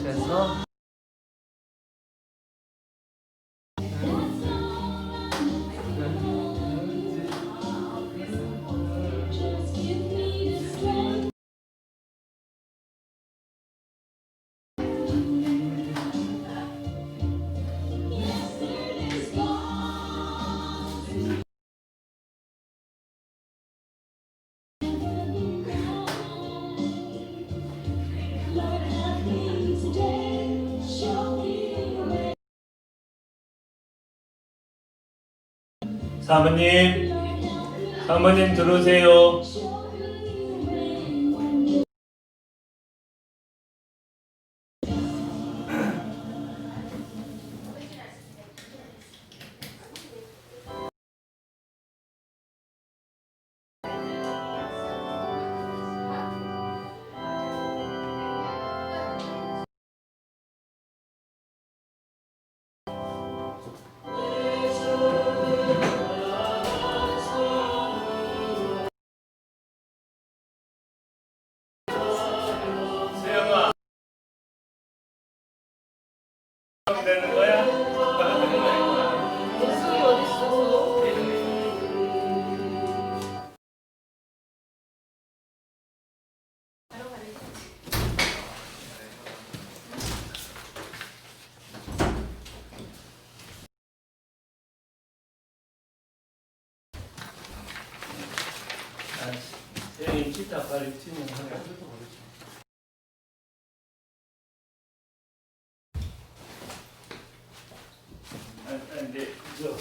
됐어? 사모님, 사모님 들어오세요. 세영아, 되는 거야? 목소리 어딨어? 세영이 기타 빨리 튀는 하냐? 근데 그거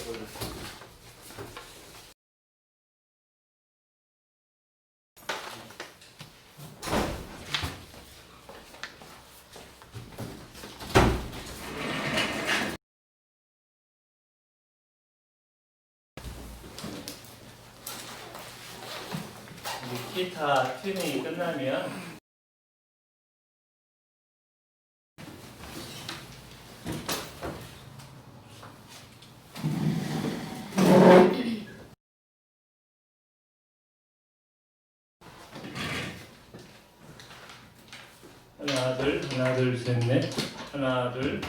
기타 튜닝이 끝나면 하나 둘 셋 넷 하나 둘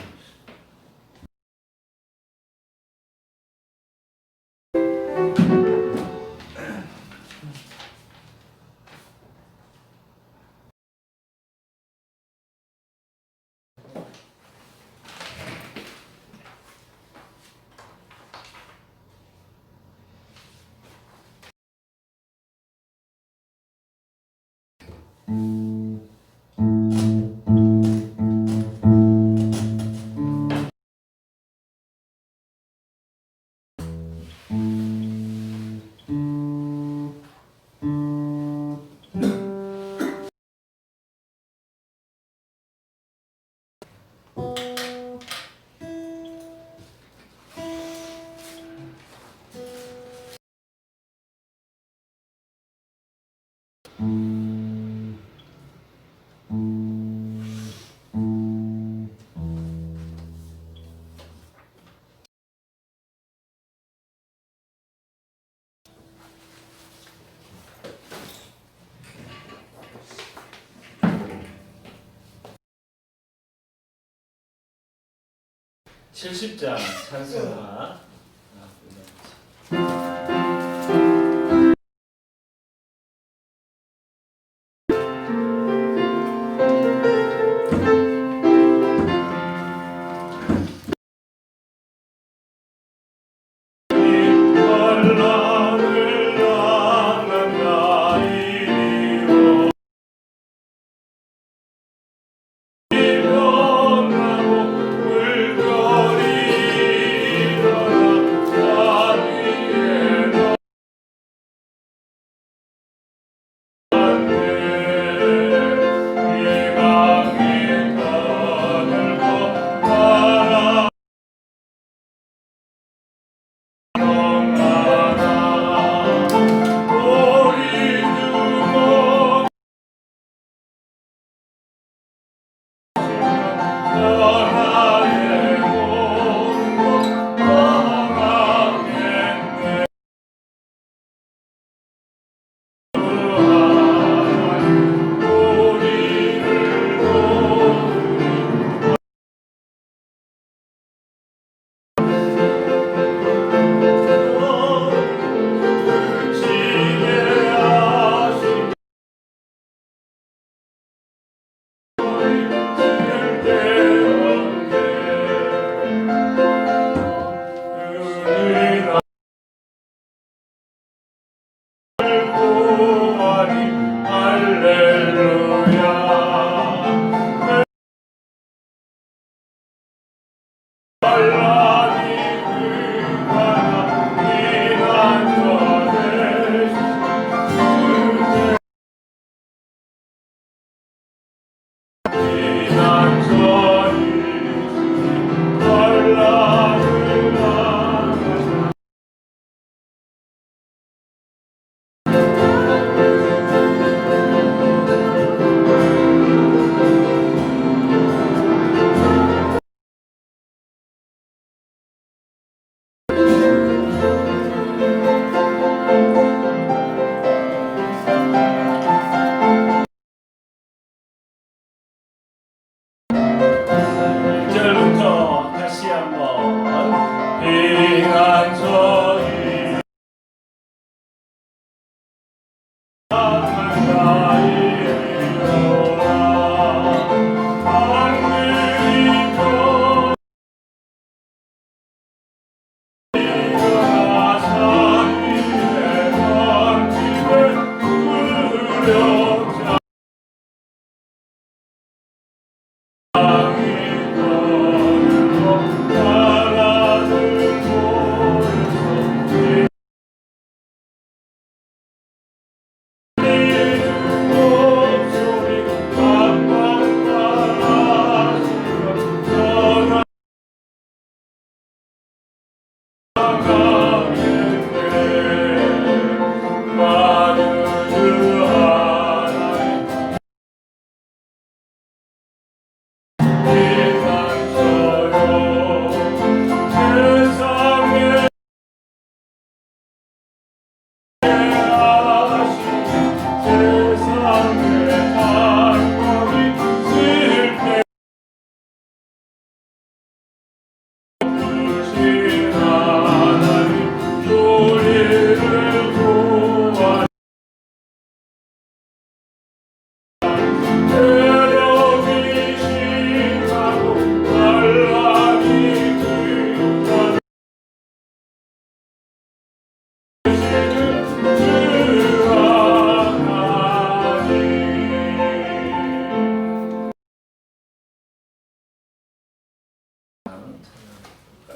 (70장) 찬송가 물결이 일어나 산 위에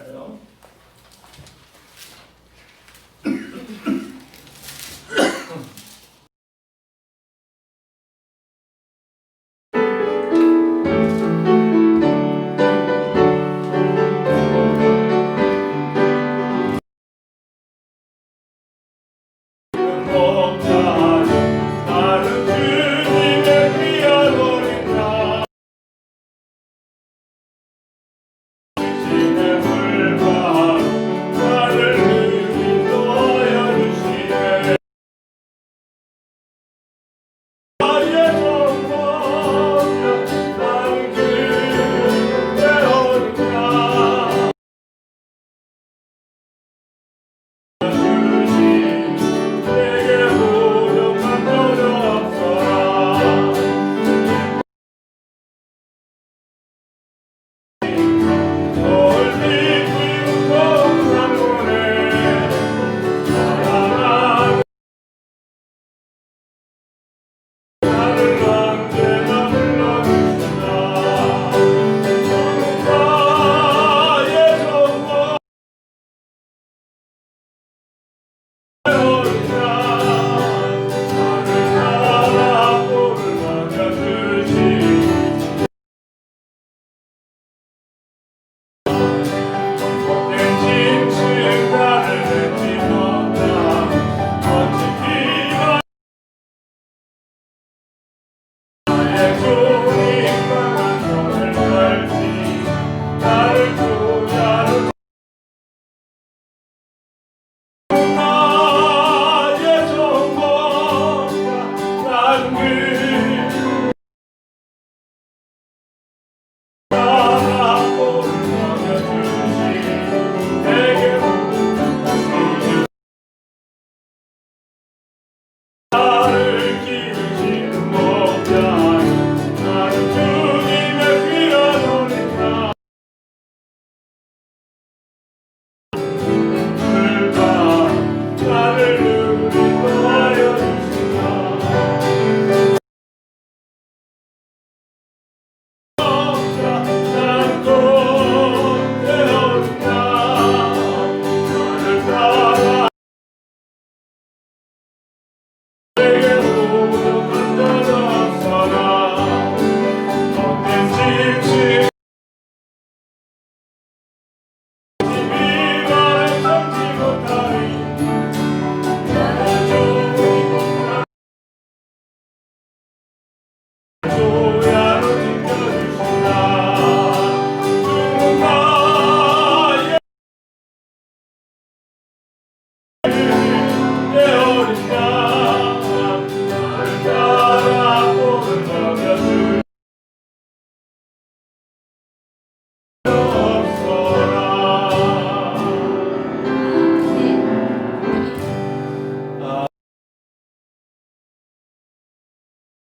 볼까요?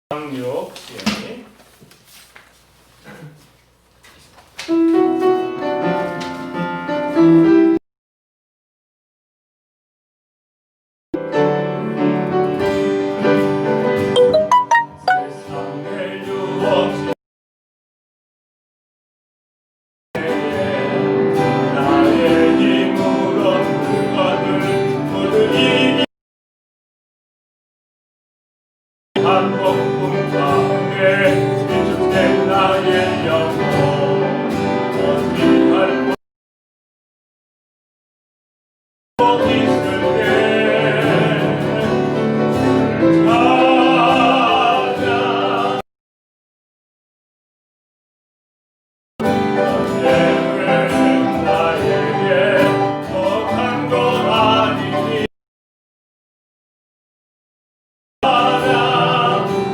장육 예. 세상의 유혹 나의 힘으로 그것을 모두 이기 한 복음 가운데 비축된 나의 영혼 어디할 곳 있을 때 찾아 예외는 나에게 독한 것 아니니 하나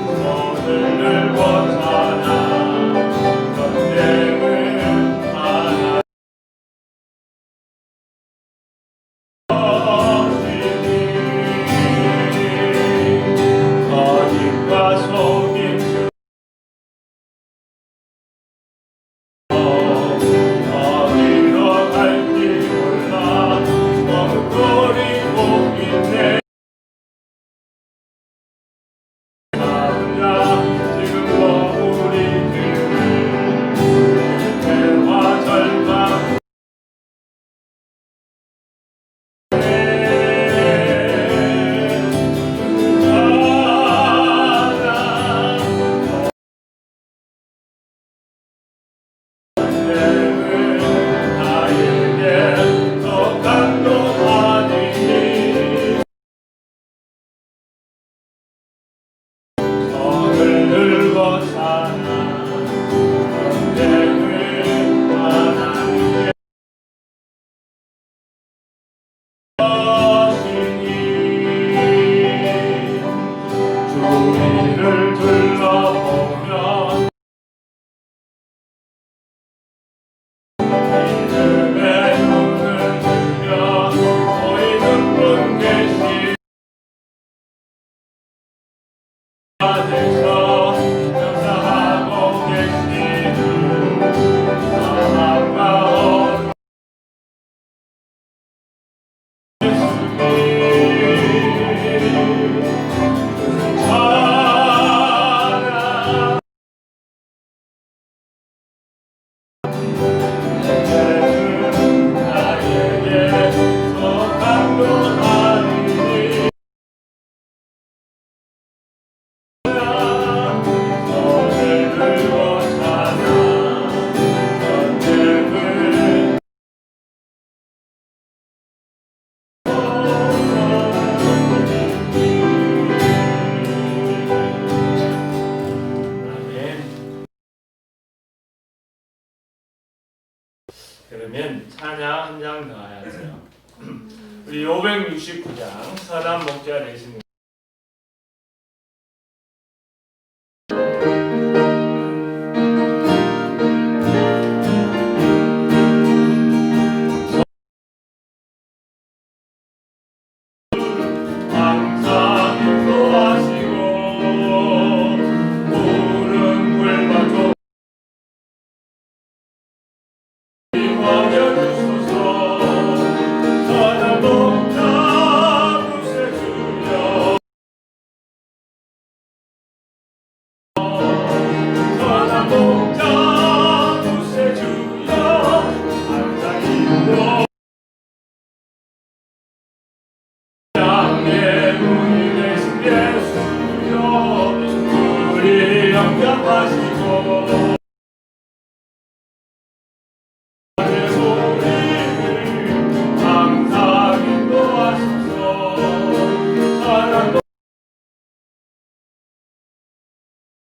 그러면 찬양 한 장 더 해야죠. 우리 569장 선한 목자 되시는 항상 인도하시고 푸른 풀과 조 임하여 주소서. 선한 목자 구세주여 선한 목자 구세주여 항상 인도 양의 문이 되신 예수여 우리 영접하시고 내 소리를 항상 인도하소서. 사랑도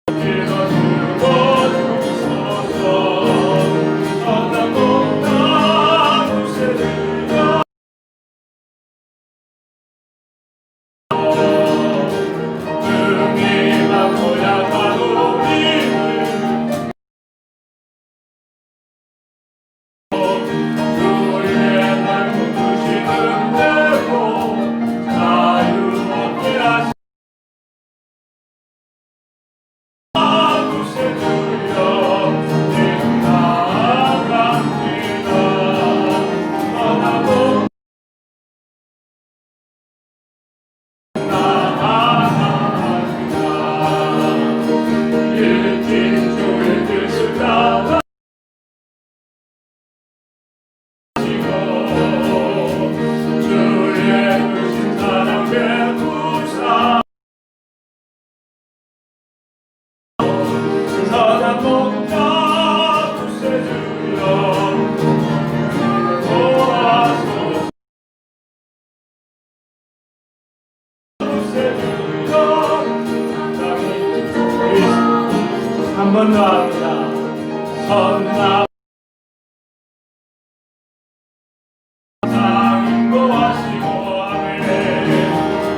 길어 주소서. 선한 목자 구세주여 등이 막고야 가노니 주의 날 묶으시는 대로 자유 얻게 하시고 구세주여 지금 나아갑니다. 떠나고 일진 주의 뜻을 따라시고 주의 크신 사랑 베푸사 선한 목자 구세주여 도와소서. 구세주여 한 번 더 합니다. 선한 인도하시고 아멘.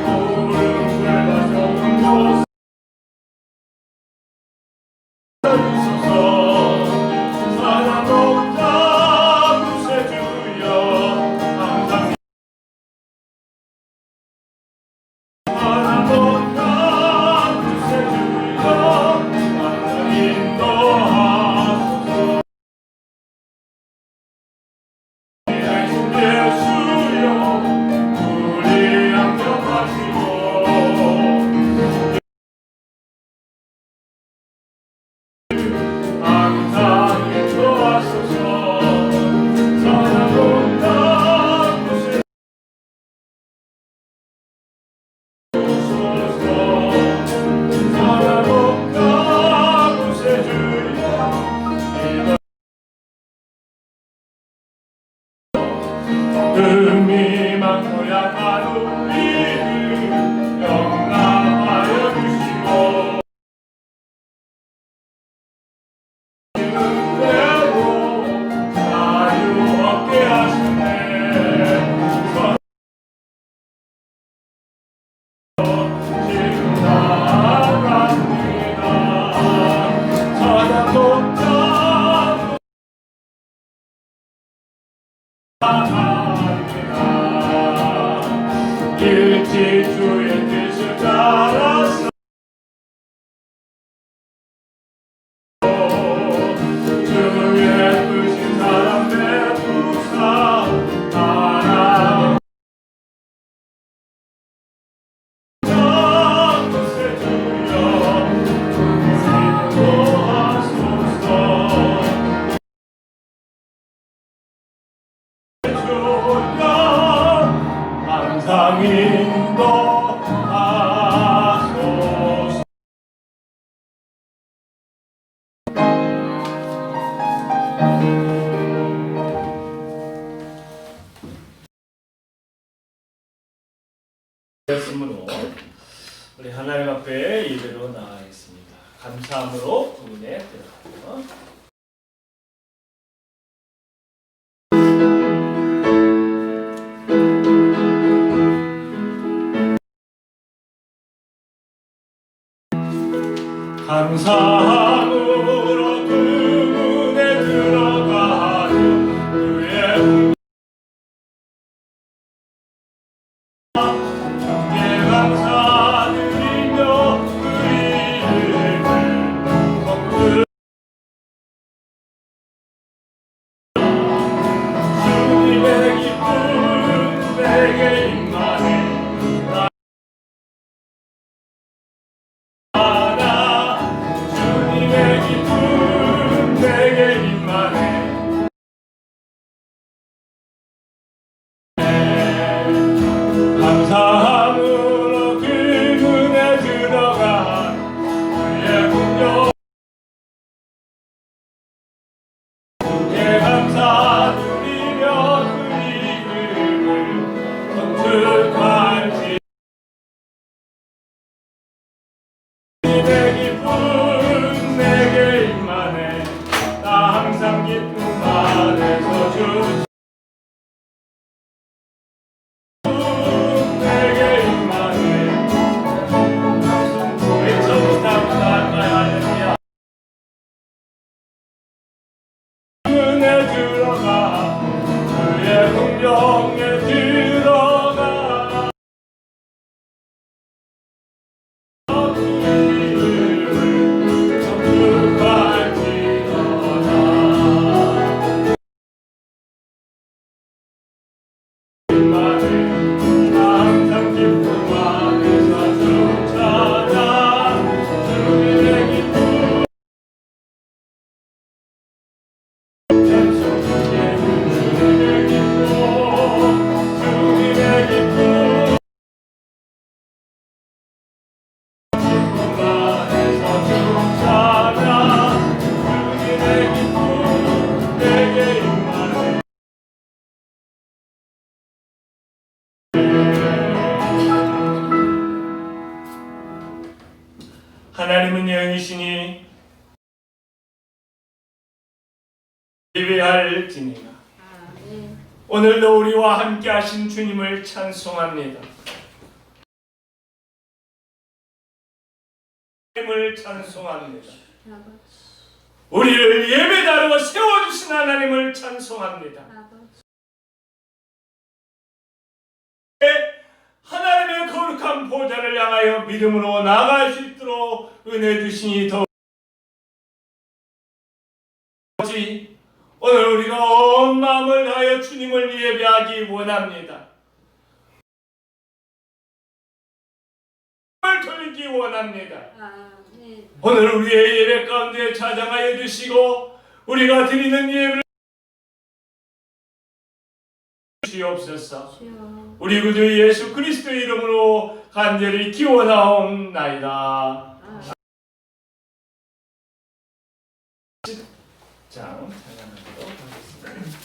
푸른 풀과 좋은 곳 주소서. 선한 목자 구세주여 항상 선한 목자 구세주여 항상 인도하소서. 예수여 우리 영접하시고 항상 인도하소서. 선한 목자 구세주소서. 선한 목자 구세주여 금이 많고야 가누리를 영납하여 주시고 은혜로 자유 얻게 하시네. 지금 나아갑니다. 선한 목자 일지 주의 뜻을 따라서 주의 크신 사랑 베푸사 나라 구세주여 인도하소서. 주여 항상 인도하소서. 말씀으로 우리 하나님 앞에 예배로 나아가겠습니다. 감사함으로 부문에 들어가고요. 감사함으로 그 문에 들어가는 그의 주께 감사드리며 그 이름을 거듭 주님의 기쁨 내게 임하네 주님의 기쁨 내게 임하네 감사함으로 그 문에 들어간 그의 공격 주께 감사드리며 그 이름을 건축할지 주님의 기쁨 내게 임하네 나 항상 기쁨 안에서 주 내게 임하네 외쳐보다 할까요? 할렐루야 문에 들어가 그의 궁정에 들어가 그 이름을 건축할지어다 임하네 나 항상 기쁨 안에서 주 찾아 주님의 기쁨 주님의 기쁨 주님의 기쁨 안에서 주 찾아 주님의 기쁨 내게 임하네 하나님은 영이시니 예배할지니라 오늘도 우리와 함께 하신 주님을 찬송합니다. 하나님을 찬송합니다. 우리를 예배자로 세워주신 하나님을 찬송합니다. 하나님의 거룩한 보좌를 향하여 믿음으로 나아갈 수 있도록 은혜 주시니 더 오늘 우리가 온 마음을 다하여 주님을 예배하기 원합니다. 돌리기 원합니다. 오늘 우리의 예배 가운데 찾아가여 주시고 우리가 드리는 예배를 주시옵소서. 우리 구주 예수 그리스도의 이름으로 간절히 기원하옵나이다. 찬양하도록 하겠습니다.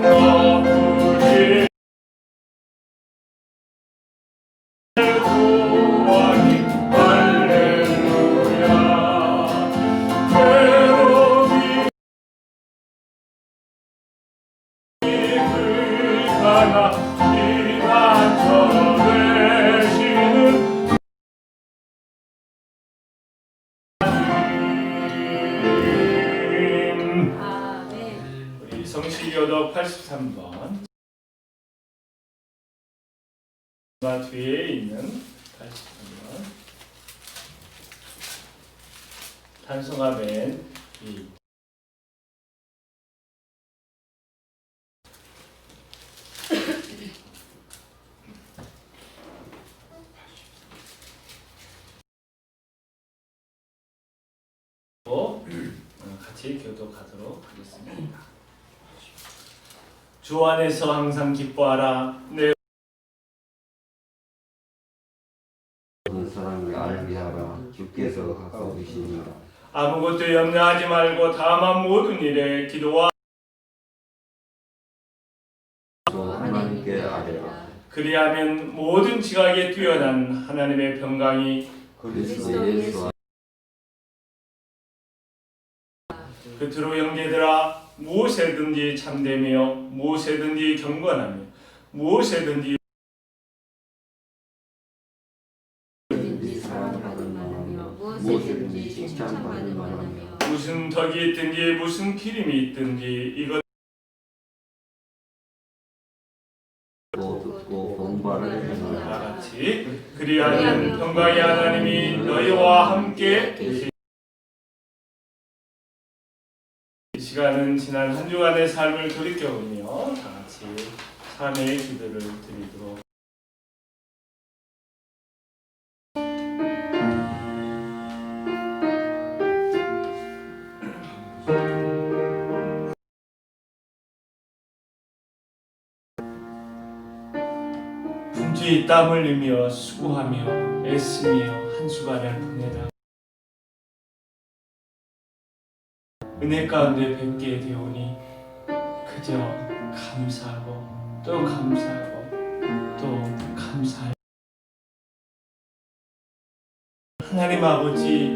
높으리 구원이 할렐루야 괴로움이 불가나 이만저 되시는 우리 성시교독 83번 뒤에 있는 83번 단수가 맨 위. 같이 교독하도록 하겠습니다. 주 안에서 항상 기뻐하라. 내 모든 사람을 알게 하라. 주께서 가까우시니라. 아무것도 염려하지 말고 다만 모든 일에 기도와 하나님께 아뢰라. 그리하면 모든 지각에 뛰어난 하나님의 평강이 그리스도 예수 그토록 형제들아 무엇에든지 참되며 무엇에든지 경건하며 무엇에든지 사랑받을 만하며 무엇이든지 칭찬받을 만하며 무슨 덕이 있든지 무슨 기림이 있든지 이것 듣고 공부하라. 다 같이 그리하면 평강의 하나님이 너희와 함께 계시. 이 시간은 지난 한 주간의 삶을 돌이켜보며 다 같이 삶의 기도를 드리도록. 굳이 땀 흘리며 수고하며 애쓰며 한 주간을 보내다 은혜 가운데 뵙게 되오니 그저 감사하고 또 감사하고 또 감사하고 하나님 아버지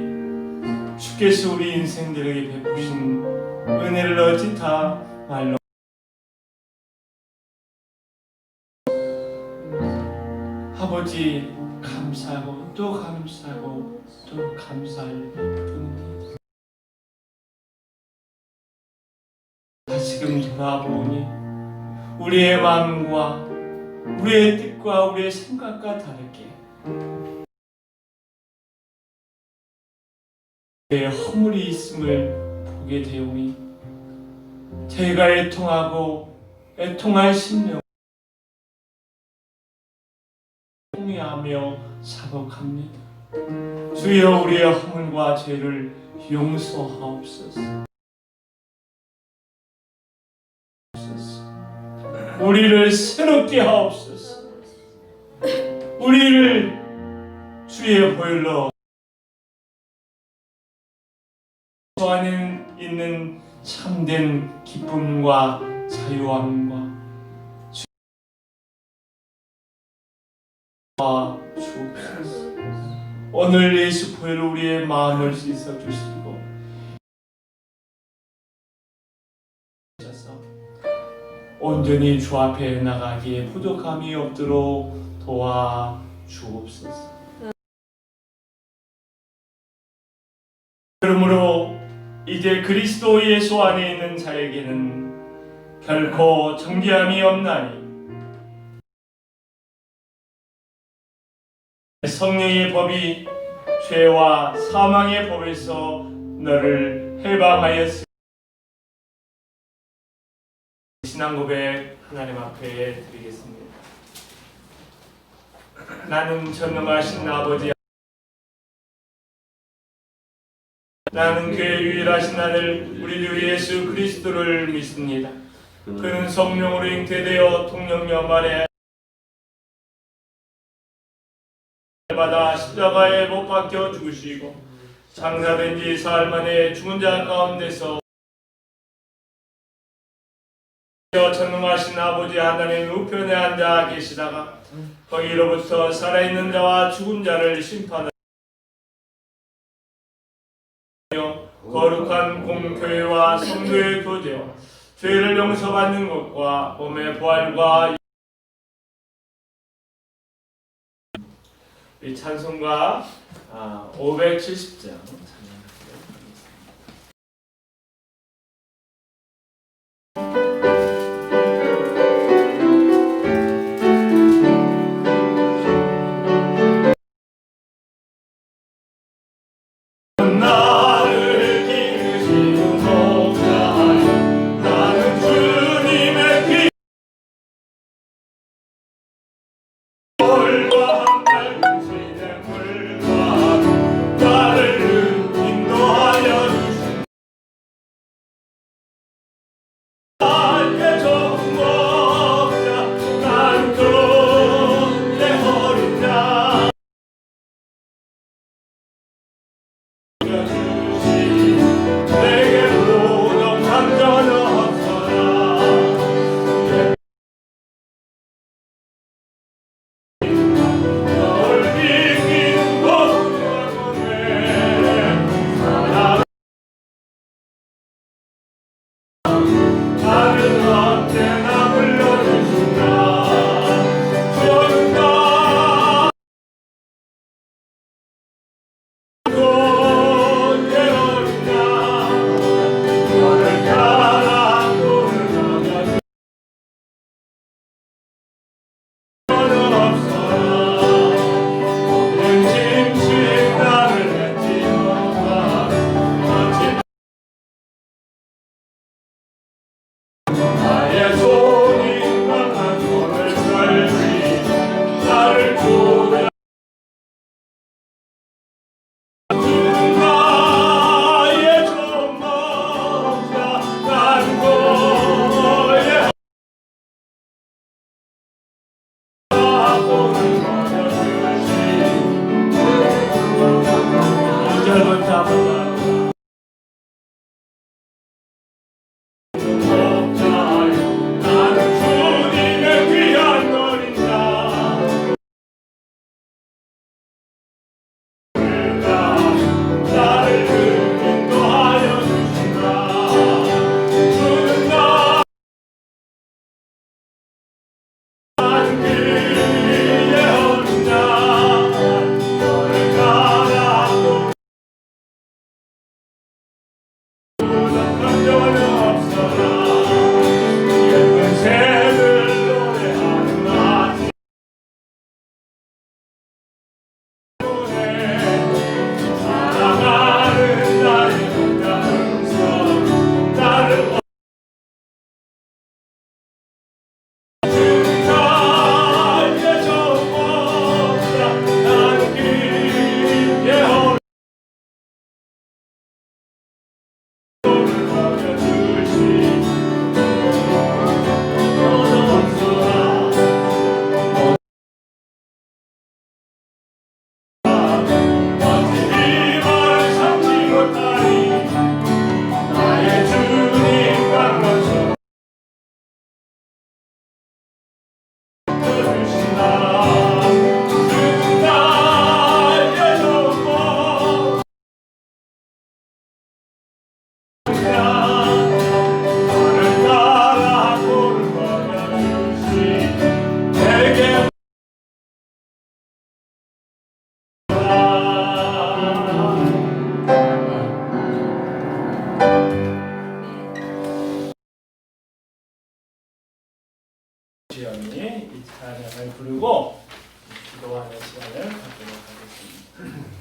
주께서 우리 인생들에게 베푸신 은혜를 어찌 다 말로 아버지 감사하고 또 감사하고 또 감사할 뿐입니다. 다시금 돌아보니 우리의 마음과 우리의 뜻과 우리의 생각과 다르게 내 허물이 있음을 보게 되오니 저희가 애통하고 애통할 심령 통회하며 사복합니다. 주여 우리의 허물과 죄를 용서하옵소서. 우리를 새롭게 하옵소서. 우리를 주의 보혈로 주 안에 있는 참된 기쁨과 자유함과 주옵소서. 오늘 예수 보혈로 우리의 마음을 씻어 주시고 온전히 주 앞에 나가기에 부족함이 없도록 도와 주옵소서. 그러므로 이제 그리스도 예수 안에 있는 자에게는 결코 정죄함이 없나니 성령의 법이 죄와 사망의 법에서 너를 해방하였으니 신앙 고백 하나님 앞에 드리겠습니다. 나는 전능하신 아버지, 나는 그의 유일하신 아들 우리 주 예수 그리스도를 믿습니다. 그는 성령으로 잉태되어 통영염 아래 받아 십자가에 못 박혀 죽으시고 장사된 지 사흘 만에 죽은 자 가운데서 전능하신 아버지 하나님 우편에 앉아 계시다가 거기로부터 살아있는 자와 죽은 자를 심판하며 거룩한 공교회와 성도의 교제와 죄를 용서받는 것과 몸의 부활과 이 찬송가 570장 나를 기르시는 목자여 나는 주님의 빛과 함께 진행물과 나를 인도하여 주신 나의 좋은 목자 나는 그의 어린 양 내게 부족한 자는 없어라 널 비긴 모든 몸에 나를 언제나 불러주신다 주는 나 그의 어린 양 너를 따라 부르며 너는 없어라 짐씩 나를 맺지마 나의 손이 강한 손을 걸지 나를 조여 주는 나의 좋은 목자 난 고의 아픔을 거둬주시 언제부터 목자여 나는 주님의 귀한 어린 자 나를 인도하여 주신다 주는 난 그의 어린 양 너를 따라 부족한 자는 없어라 예쁜 새들 노래하는 아침 사랑하는 나의 혼자서 나를 주는 나의 좋은 목자 나는 그의 어린 손을 거둬주시 너는 없어라 어찌 말 참지 못하니 나의 주님 강한 손 주신다 주는 나의 좋은 목자 나를 따라 볼을 거둬주시 내게 주연이 이 찬양을 부르고 기도하는 시간을 갖도록 하겠습니다.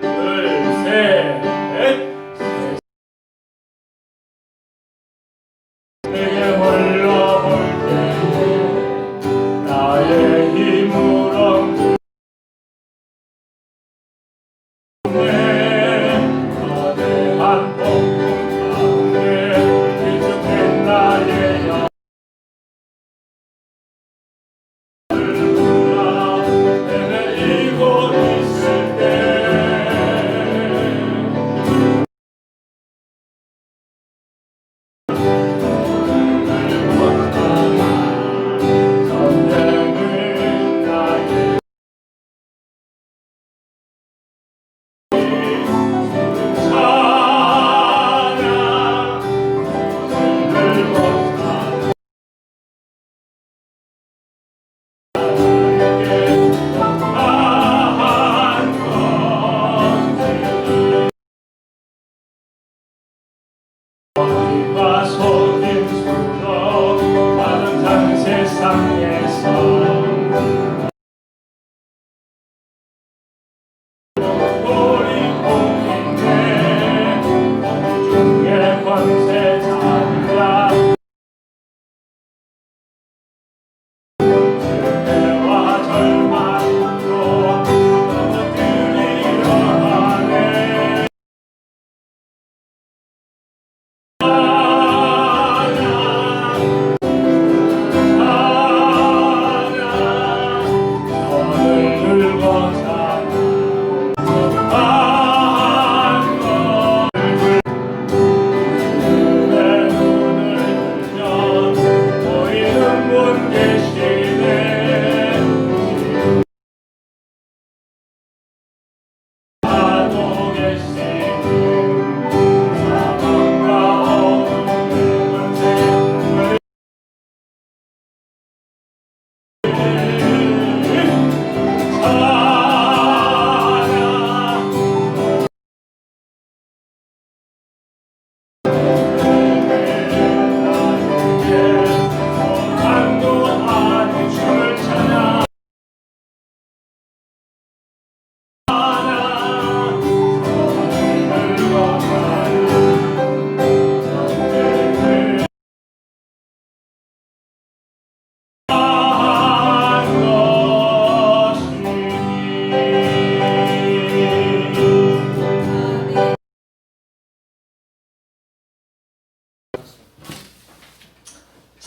둘, 셋, 넷. 내게 홀로 볼 때 나의 힘으로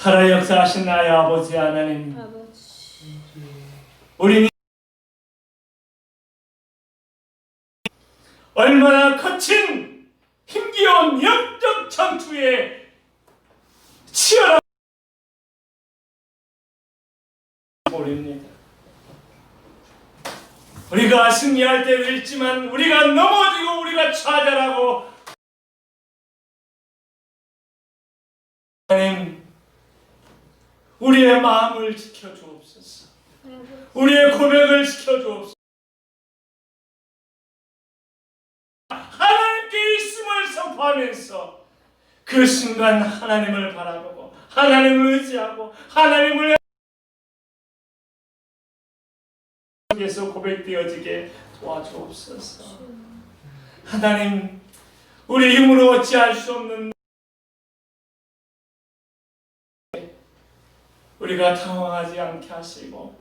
살아 역사하신 나의 아버지 하나님, 아버지. 우리는 얼마나 거친 힘겨운 영적 전투에 치열한 모릅니다. 우리가 승리할 때도 있지만 우리가 넘어지고 우리가 좌절하고, 하나님 우리의 마음을 지켜주옵소서. 우리의 고백을 지켜주옵소서. 하나님께 있음을 선포하면서 그 순간 하나님을 바라보고 하나님을 의지하고 하나님을 속에서 고백되어지게 도와주옵소서. 하나님, 우리 힘으로 어찌할 수 없는 우리가 당황하지 않게 하시고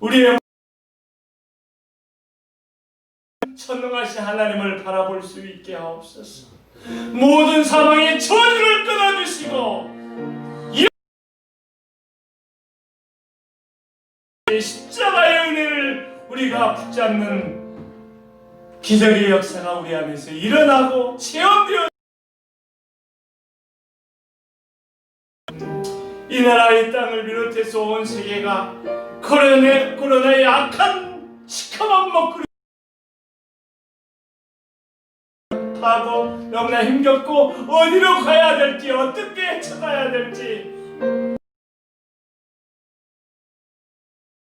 우리의 전능하신 하나님을 바라볼 수 있게 하옵소서. 모든 사망의 저주를 끊어주시고 십자가의 은혜를 우리가 붙잡는 기적의 역사가 우리 안에서 일어나고 체험되어 이 나라 이 땅을 비롯해서 온 세계가 코로나의 악한 시커먼 먹구름 하고 너무나 힘겹고 어디로 가야 될지 어떻게 쳐가야 될지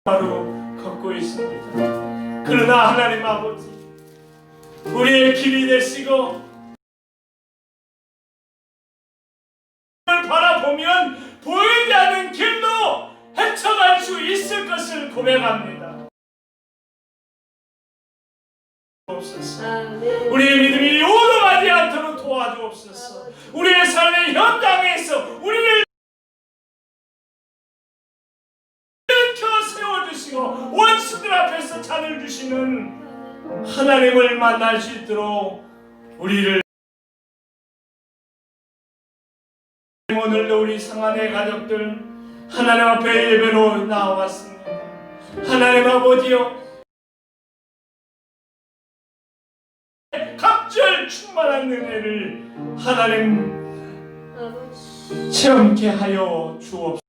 바로 걷고 있습니다. 그러나 하나님 아버지, 우리의 길이 되시고 바라보면 보이지 않는 길로 헤쳐갈 수 있을 것을 고백합니다. 우리의 믿음이 요동하지 않도록 도와주옵소서. 우리의 삶의 현장에서 우리를 일으켜 세워주시고 원수들 앞에서 잔을 주시는 하나님을 만날 수 있도록 우리를, 오늘도 우리 상한의 가족들 하나님 앞에 예배로 나왔습니다. 하나님 아버지여, 갑절 충만한 은혜를 하나님 체험케 하여 주옵소서.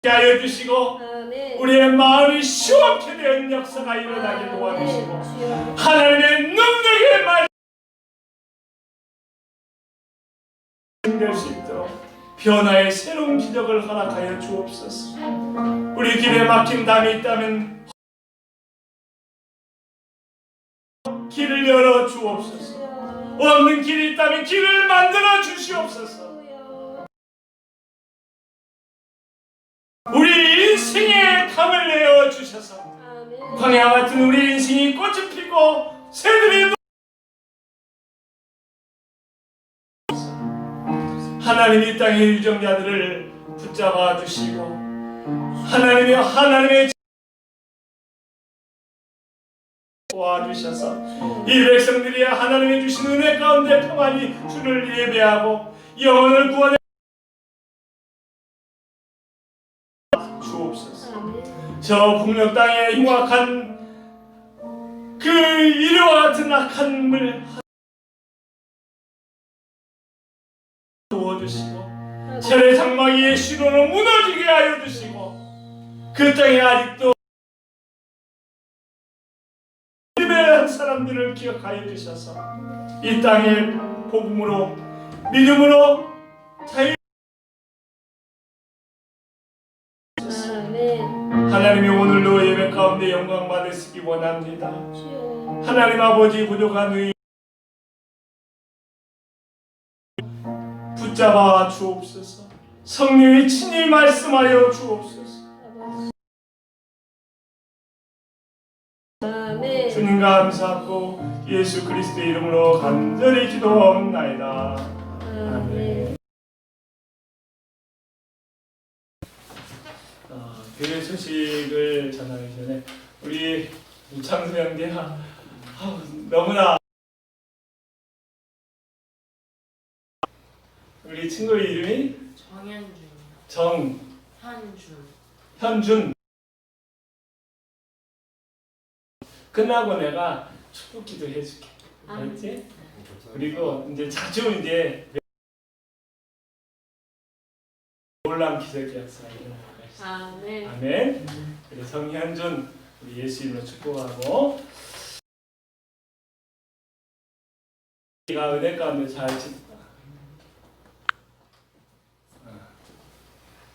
하여 주시고 우리의 마음이 시원케 된 역사가 일어나게 도와주시고 하나님의 능력의 말 될 수 있도록 변화의 새로운 기적을 허락하여 주옵소서. 우리 길에 막힌 담이 있다면 길을 열어 주옵소서. 없는 길이 있다면 길을 만들어 주시옵소서. 우리 인생에 감을 내어 주셔서 광야 같은 우리 인생이 꽃을 피고 새들이 하나님 이 땅의 유정자들을 붙잡아 주시고 하나님의 도와주셔서 이 백성들이 하나님이 주신 은혜 가운데 평안히 주를 예배하고 영혼을 구원해 주옵소서. 저 북녘 땅의 흉악한 그 이리와 같은 악한물 도와주시고 철의 장막이 시로로 무너지게 하여 주시고 그 땅에 아직도 예배한 사람들을 기억하여 주셔서 이 땅의 복음으로 믿음으로 자유 하나님이 오늘도 예배 가운데 영광 받으시기 원합니다. 하나님 아버지, 부족한 의 붙잡아 주옵소서. 성령이 친히 말씀하여 주옵소서. 주님 감사하고 예수 그리스도의 이름으로 간절히 기도하옵나이다. 아멘. 교회 소식을 전하기 전에 우리 이창수 형제가 너무나 우리 친구 이름이 정현준이요. 현준. 현준. 끝나고 내가 축복기도 해줄게. 알았지? 그리고 이제 자주 이제 놀라운 기적의 역사가 일어날 것이다. 아멘. 아멘. 그래서 정현준 우리 예수 이름으로 축복하고 우리가 은혜 가운데 잘 지냈다.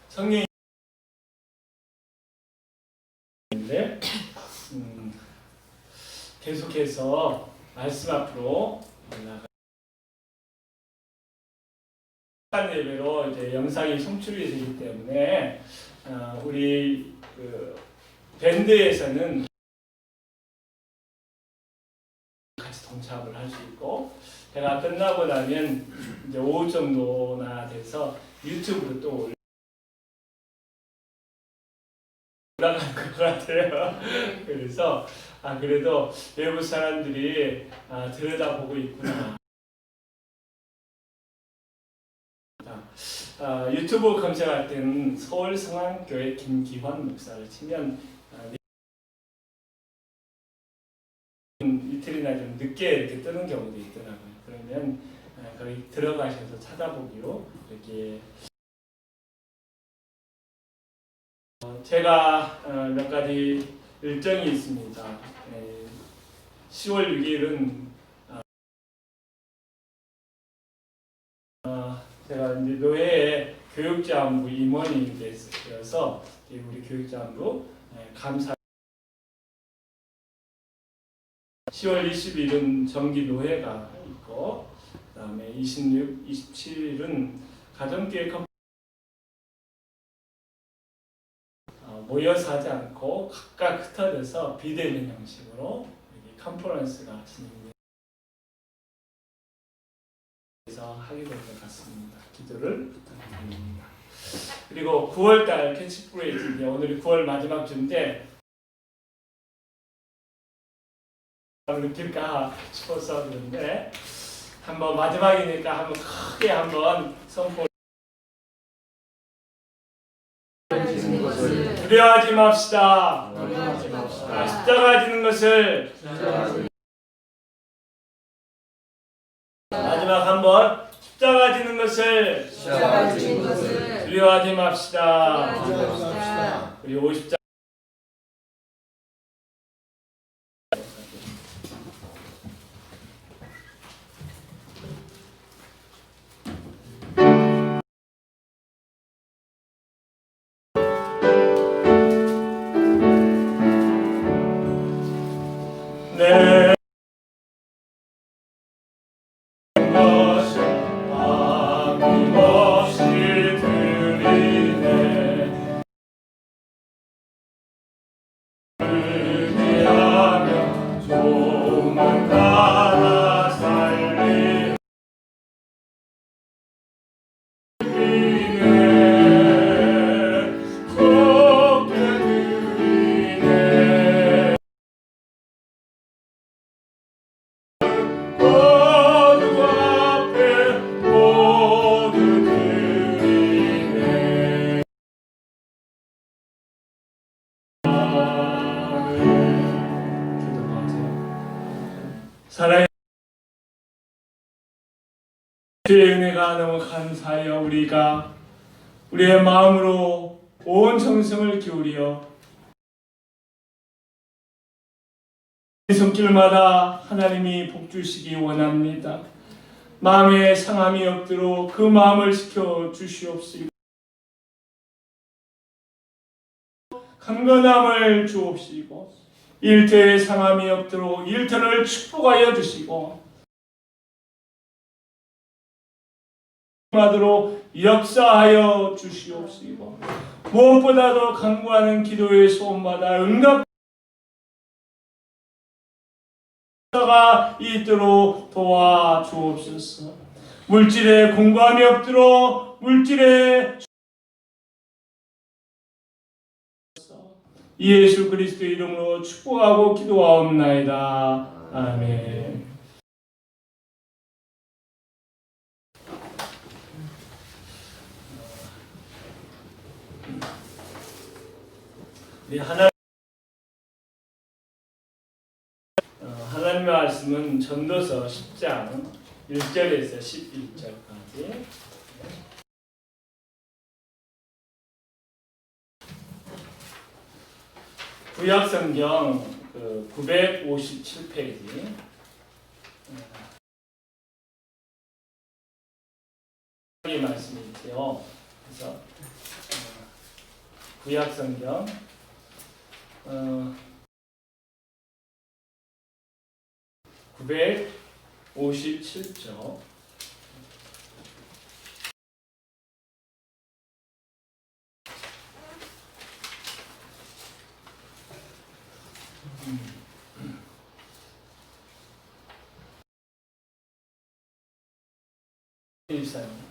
성령인데 계속해서 말씀 앞으로 나가. 예배로 이제 영상이 송출이 되기 때문에 우리 그 밴드에서는 같이 동참을 할 수 있고, 제가 끝나고 나면 이제 오후 정도나 돼서 유튜브로 또 올라갈 것 같아요. 그래서 그래도 외부 사람들이 들여다보고 있구나. 유튜브 검색할 때는 서울성안교회 김기환 목사를 치면 이틀이나 좀 늦게 이렇게 뜨는 경우도 있더라고요. 그러면 거기 들어가셔서 찾아보기로 이렇게 제가 몇 가지 일정이 있습니다. 10월 6일은 제가 이제 노회의 교육자원부 임원이 되어서 우리 교육자원부 감사. 10월 20일은 정기 노회가 있고, 그다음에 26, 27일은 가정교회 모여서 하지 않고 각각 흩어져서 비대면 형식으로 컨퍼런스가 진행돼서 하게 될 것 같습니다. 기도를 부탁드립니다. 그리고 9월달 캐치프레이즈, 오늘이 9월 마지막 주인데 느낄까 싶어서 그런데 한번 마지막이니까 한번 크게 한번 선포. 두려워하지 맙시다. 십자가 지는 것을 마지막 한번 십자가 지는 것을 두려워하지 맙시다. 우리 50장 네. 것을 아낌없이 드리네. 의지하며 소문 따라 살리네. 속게 드리네. 모두 앞에 모두 드리네. 사랑의 주의 은혜가 너무 감사하여 우리가 우리의 마음으로 온 정성을 기울여 손길마다 하나님이 복주시기 원합니다. 마음에 상함이 없도록 그 마음을 지켜 주시옵시고, 강건함을 주옵시고, 일터에 상함이 없도록 일터를 축복하여 주시고, 하도록 역사하여 주시옵시고, 무엇보다도 간구하는 기도의 소원마다 응답 가 있도록 도와주옵소서. 물질에 공고함이 없도록 물질에 예수 그리스도의 이름으로 축복하고 기도하옵나이다. 아멘. 우리 하나님의 말씀은 전도서 10장 1절에서 11절까지. 구약성경 957페이지. 이 말씀이 있죠. 그래서 구약성경 957쪽. 일사님.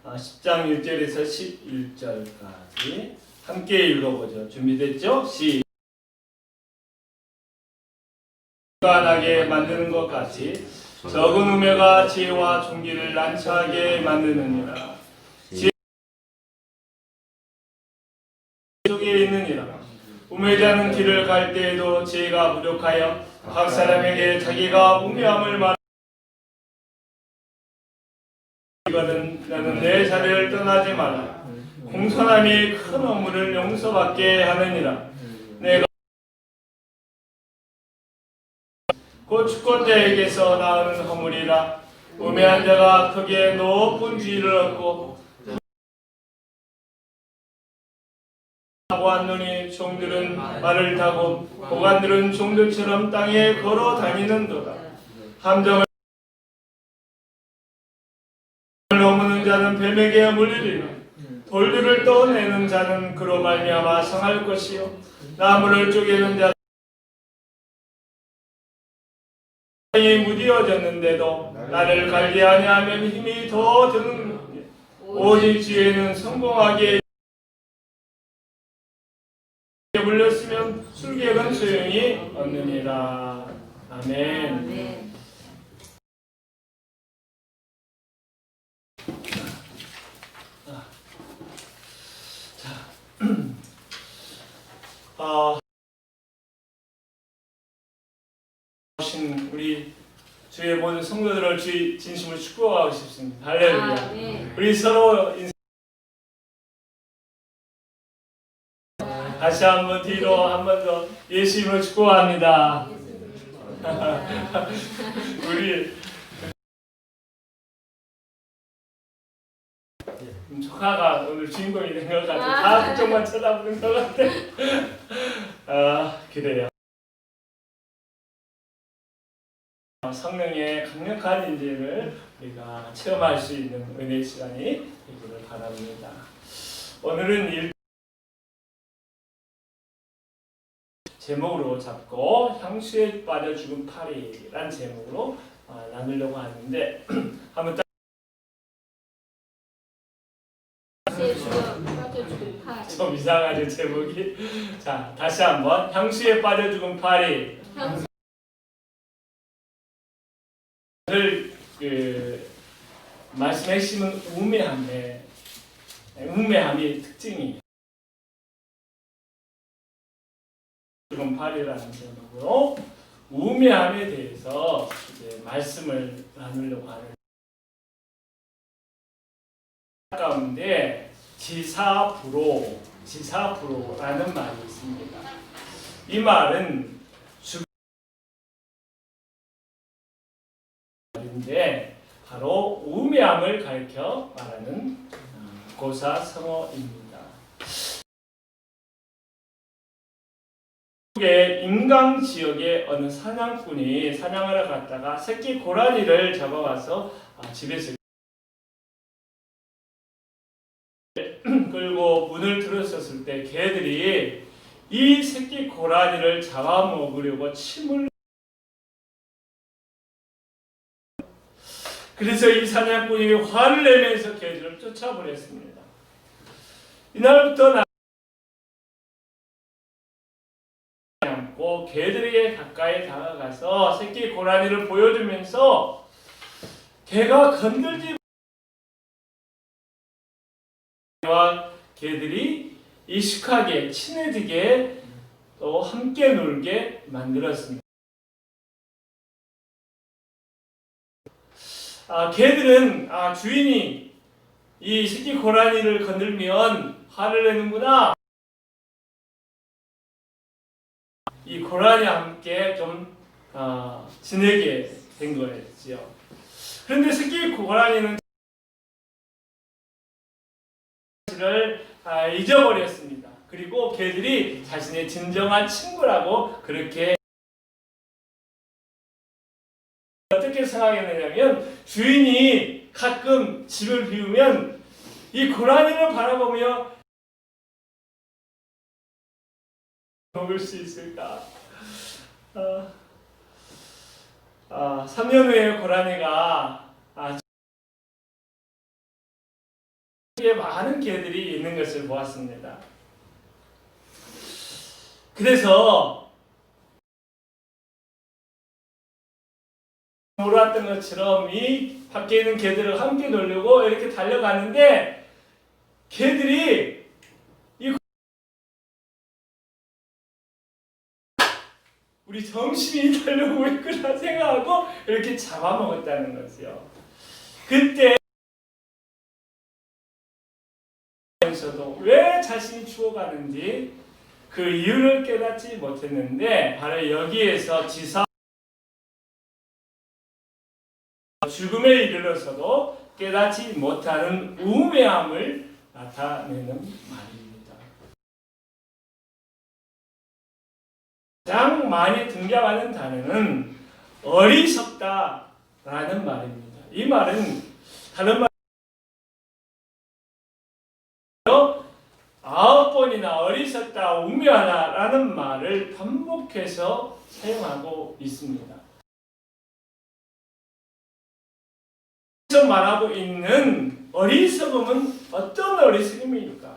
아, 10장 1절에서 11절까지 함께 읽어보죠. 준비됐죠? 시간하게 만드는 것 같이 적은 우매가 지혜와 존귀를 난처하게 만드느니라. 지혜 속에 있느니라. 우매자는 길을 갈 때에도 지혜가 부족하여 각 사람에게 자기가 우매함을 말하거든. 나는 내 자리를 떠나지 마라. 공손함이 큰 업무를 용서받게 하느니라. 내가 곧 주권자에게서 나오는 허물이라. 우매한 자가 크게 높은 지위를 얻고 보안노니 종들은 말을 타고 보관들은 종들처럼 땅에 걸어 다니는도다. 함정을 넘는 자는 뱀에게 물리리라. 돌들을 떠내는 자는 그로 말미암아 상할 것이요 나무를 쪼개는 자는 땅이 무디어졌는데도 나를 갈게 아니하면 힘이 더 드는 오직 지혜는 성공하게 물렸으면 술객은 소용이 없느니라. 아멘. 우리 주의 모든 성도들을 주의 진심으로 축복하고 싶습니다. 할렐루야. 우리 서로 다시 한번 뒤로 한 번 더 예수님을 축복합니다. 우리 조카가 오늘 주인공이 된 것 같아. 다 그쪽만 쳐다보는 것 같아. 그래요. 성령의 강력한 인재를 우리가 체험할 수 있는 은혜 시간이 되기를 바랍니다. 오늘은 제목으로 잡고 향수에 빠져 죽은 파리란 제목으로 나누려고 하는데 한번 좀 이상하죠 제목이. 자 다시 한번 향수에 빠져 죽은 파리. 오늘 말씀의 핵심은 우매함이 특징이에요. 죽은 파리라는 제목으로 우매함에 대해서 이제 말씀을 나누려고 하는 가운데 지사부로라는 말이 있습니다. 이 말은 말인데 바로 우매함을 가리켜 말하는 고사성어입니다. 임강 지역의 어느 사냥꾼이 사냥하러 갔다가 새끼 고라니를 잡아와서 집에서 끌고 문을 들었었을 때 개들이 이 새끼 고라니를 잡아먹으려고 침을 그래서 이 사냥꾼이 화를 내면서 개들을 쫓아버렸습니다. 이날부터 않고 개들에게 가까이 다가가서 새끼 고라니를 보여주면서 개가 건들지 와 개들이 익숙하게 친해지게 또 함께 놀게 만들었습니다. 개들은 주인이 이 새끼 고라니를 건들면 화를 내는구나. 이 고라니와 함께 좀 지내게 된 거였죠. 그런데 새끼 고라니는 를 잊어버렸습니다. 그리고 개들이 자신의 진정한 친구라고 그렇게 어떻게 생각했느냐면 주인이 가끔 집을 비우면 이 고라니를 바라보며 먹을 수 있을까? 3년 후에 고라니가 많은 개들이 있는 것을 보았습니다. 그래서 놀았던 것처럼 이 밖에 있는 개들을 함께 놀려고 이렇게 달려가는데 개들이 우리 점심이 달려오고 있구나 생각하고 이렇게 잡아먹었다는 거죠. 그때 왜 자신이 죽어가는지 그 이유를 깨닫지 못했는데 바로 여기에서 지사 죽음에 이르러서도 깨닫지 못하는 우매함을 나타내는 말입니다. 가장 많이 등장하는 단어는 어리석다라는 말입니다. 이 말은 다른 말 9번이나 어리석다, 우매하다라는 말을 반복해서 사용하고 있습니다. 여기서 말하고 있는 어리석음은 어떤 어리석음입니까?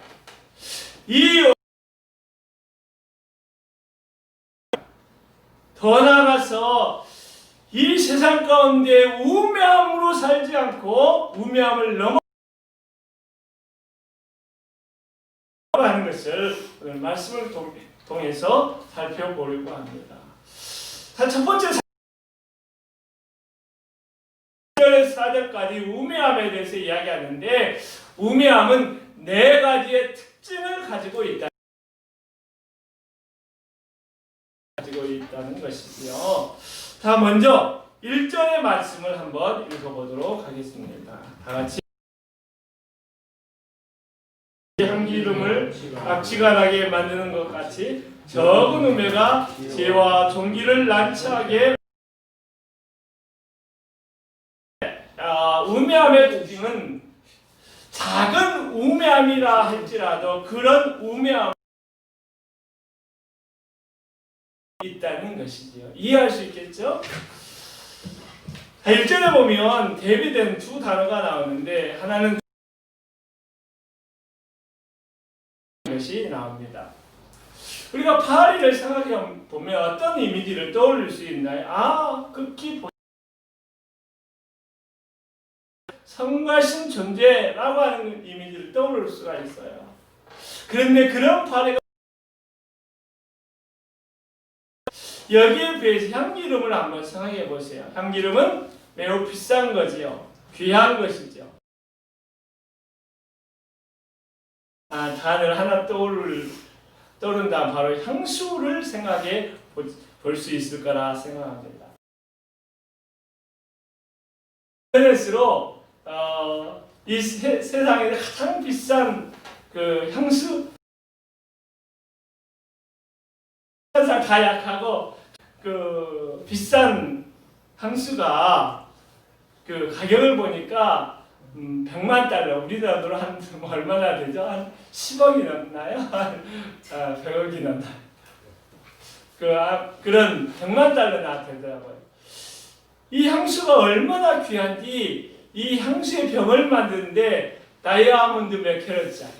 더 나아가서 이 세상 가운데 우매함으로 살지 않고 우매함을 넘어 하는 것을 오늘 말씀을 통해서 살펴보려고 합니다. 첫 번째 1절에서 4절까지 우매함에 대해서 이야기하는데 우매함은 4가지의 특징을 가지고 있다는 것이고요. 자, 먼저 1절의 말씀을 한번 읽어보도록 하겠습니다. 다 같이. 향기름을 악취가 나게 만드는 것 같이 적은 우매가 죄와 종기를 난처하게 우매함의 특징은 작은 우매함이라 할지라도 그런 우매함이 있다는 것이지요. 이해할 수 있겠죠? 1절에 보면 대비된 2 단어가 나오는데 하나는 것이 나옵니다. 우리가 파리를 생각해 보면 어떤 이미지를 떠올릴 수 있나요? 극히 성가신 존재라고 하는 이미지를 떠올릴 수가 있어요. 그런데 그런 파리가 여기에 비해서 향기름을 한번 생각해 보세요. 향기름은 매우 비싼 거지요. 귀한 것이죠. 단어를 하나 떠오른다 바로 향수를 생각해 볼 수 있을 거라 생각합니다. 인터넷으로 이 세상에 가장 비싼 그 향수 항상 가약하고 그 비싼 향수가 그 가격을 보니까 100만 달러, 우리나라로 한 얼마나 되죠? 한 10억이 넘나요? 100억이 넘나요? 그런 100만 달러나 되더라고요. 이 향수가 얼마나 귀한지 이 향수의 병을 만드는데 다이아몬드 몇 캐럿짜리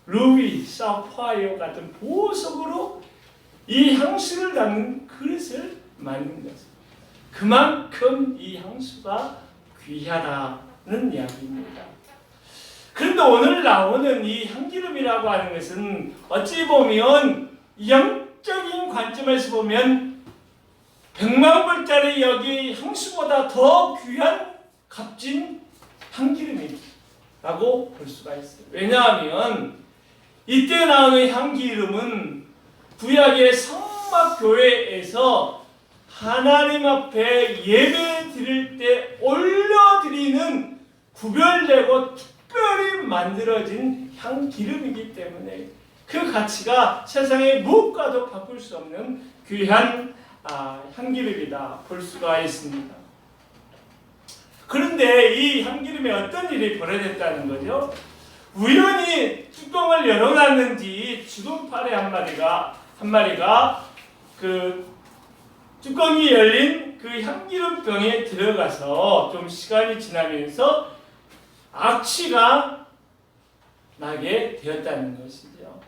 루비, 사파이어 같은 보석으로 이 향수를 담는 그릇을 만든 것입니다. 그만큼 이 향수가 귀하다는 이야기입니다. 그런데 오늘 나오는 이 향기름이라고 하는 것은 어찌 보면 영적인 관점에서 보면 100만 불짜리 여기 향수보다 더 귀한 값진 향기름이라고 볼 수가 있어요. 왜냐하면 이때 나오는 향기름은 구약의 성막교회에서 하나님 앞에 예배 드릴 때 올려드리는 구별되고 특별히 만들어진 향기름이기 때문에 그 가치가 세상의 무엇과도 바꿀 수 없는 귀한 향기름이다 볼 수가 있습니다. 그런데 이 향기름에 어떤 일이 벌어졌다는 거죠? 우연히 뚜껑을 열어놨는지 죽은 파리 한 마리가 그 뚜껑이 열린 그 향기름병에 들어가서 좀 시간이 지나면서 악취가 나게 되었다는 것이죠.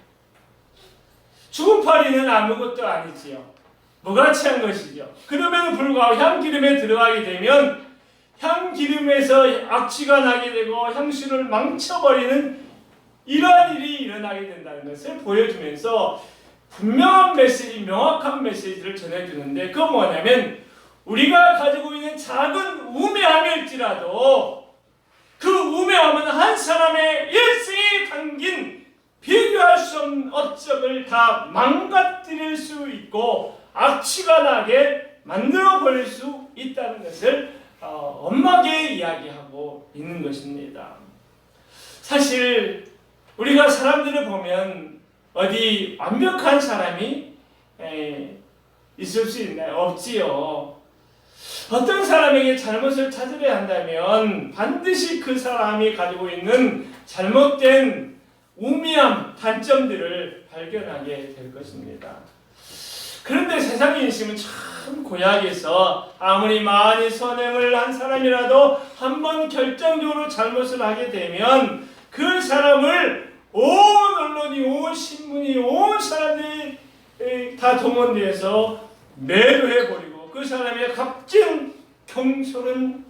죽은 파리는 아무것도 아니지요. 무가치한 것이죠. 그럼에도 불구하고 향기름에 들어가게 되면 향기름에서 악취가 나게 되고 향수를 망쳐버리는 이러한 일이 일어나게 된다는 것을 보여주면서 분명한 메시지, 명확한 메시지를 전해주는데 그건 뭐냐면 우리가 가지고 있는 작은 우매함일지라도 그 우매함은 한 사람의 일생에 담긴 비교할 수 없는 업적을 다 망가뜨릴 수 있고 악취가 나게 만들어버릴 수 있다는 것을 엄하게 이야기하고 있는 것입니다. 사실 우리가 사람들을 보면 어디 완벽한 사람이 있을 수 있나요? 없지요. 어떤 사람에게 잘못을 찾으려 한다면 반드시 그 사람이 가지고 있는 잘못된 우미함, 단점들을 발견하게 될 것입니다. 그런데 세상의 인심은 참 고약해서 아무리 많이 선행을 한 사람이라도 한번 결정적으로 잘못을 하게 되면 그 사람을 온 언론이, 온 신문이, 온 사람들이 다 동원돼서 매도해버리고 그 사람의 값진 공적은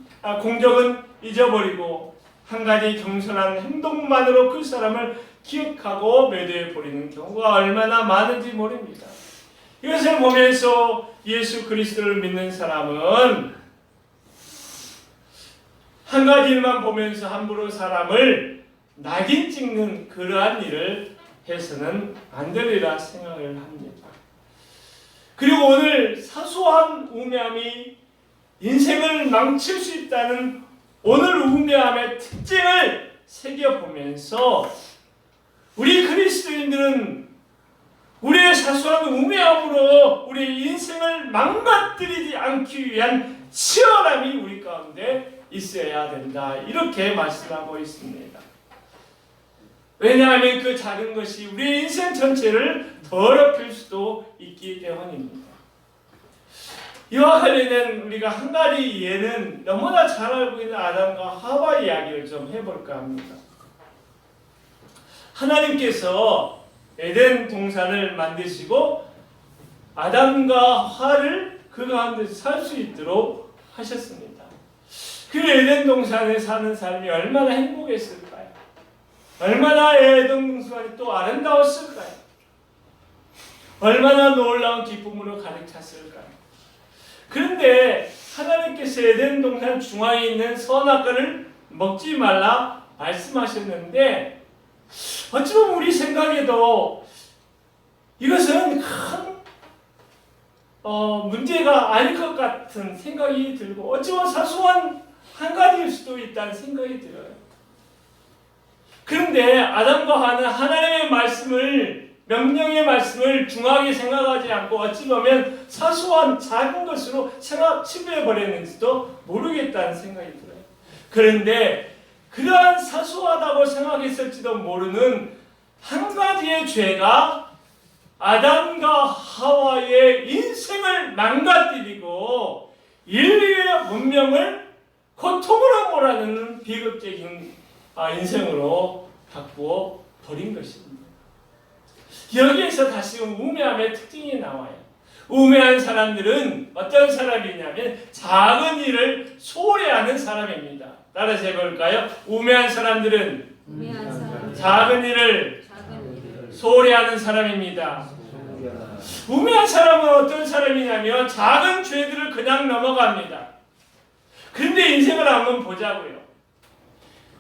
잊어버리고 한 가지 경솔한 행동만으로 그 사람을 기억하고 매도해버리는 경우가 얼마나 많은지 모릅니다. 이것을 보면서 예수 그리스도를 믿는 사람은 한 가지 일만 보면서 함부로 사람을 낙인 찍는 그러한 일을 해서는 안 되리라 생각을 합니다. 그리고 오늘 사소한 우매함이 인생을 망칠 수 있다는 오늘 우매함의 특징을 새겨보면서 우리 그리스도인들은 우리의 사소한 우매함으로 우리 인생을 망가뜨리지 않기 위한 치열함이 우리 가운데 있어야 된다. 이렇게 말씀하고 있습니다. 왜냐하면 그 작은 것이 우리 인생 전체를 더럽힐 수도 있기 때문입니다. 이와 관련된 우리가 한 가지 예는 너무나 잘 알고 있는 아담과 하와 이야기를 좀 해볼까 합니다. 하나님께서 에덴 동산을 만드시고 아담과 하와를 그 가운데서 살 수 있도록 하셨습니다. 그 에덴 동산에 사는 삶이 얼마나 행복했을까요? 얼마나 에덴 동산이 또 아름다웠을까요? 얼마나 놀라운 기쁨으로 가득 찼을까요? 그런데 하나님께서 에덴 동산 중앙에 있는 선악과를 먹지 말라 말씀하셨는데 어쩌면 우리 생각에도 이것은 큰 문제가 아닐 것 같은 생각이 들고 어쩌면 사소한 한 가지일 수도 있다는 생각이 들어요. 그런데 아담과 하와는 하나님의 말씀을, 명령의 말씀을 중하게 생각하지 않고 어찌 보면 사소한 작은 것으로 치부해버렸는지도 모르겠다는 생각이 들어요. 그런데 그러한 사소하다고 생각했을지도 모르는 한 가지의 죄가 아담과 하와의 인생을 망가뜨리고 인류의 문명을 고통으로 몰아넣는 비극적인 인생으로 바꾸어 버린 것입니다. 여기에서 다시 우매함의 특징이 나와요. 우매한 사람들은 어떤 사람이냐면 작은 일을 소홀히 하는 사람입니다. 따라서 해볼까요? 우매한 사람들은 우매한 사람 작은 일을 작은 일을 소홀히 하는 사람입니다. 우매한 사람은 어떤 사람이냐면 작은 죄들을 그냥 넘어갑니다. 그런데 인생을 한번 보자고요.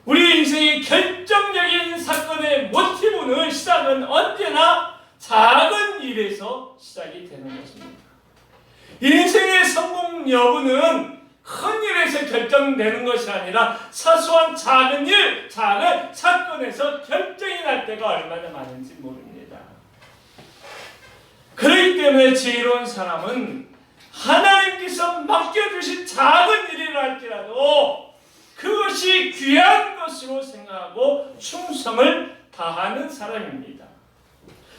우리 인생의 결정적인 사건의 모티브는 시작은 언제나 작은 일에서 시작이 되는 것입니다. 인생의 성공 여부는 큰 일에서 결정되는 것이 아니라 사소한 작은 일, 작은 사건에서 결정이 날 때가 얼마나 많은지 모릅니다. 그렇기 때문에 지혜로운 사람은 하나님께서 맡겨주신 작은 일이라 할지라도 그것이 귀한 것으로 생각하고 충성을 다하는 사람입니다.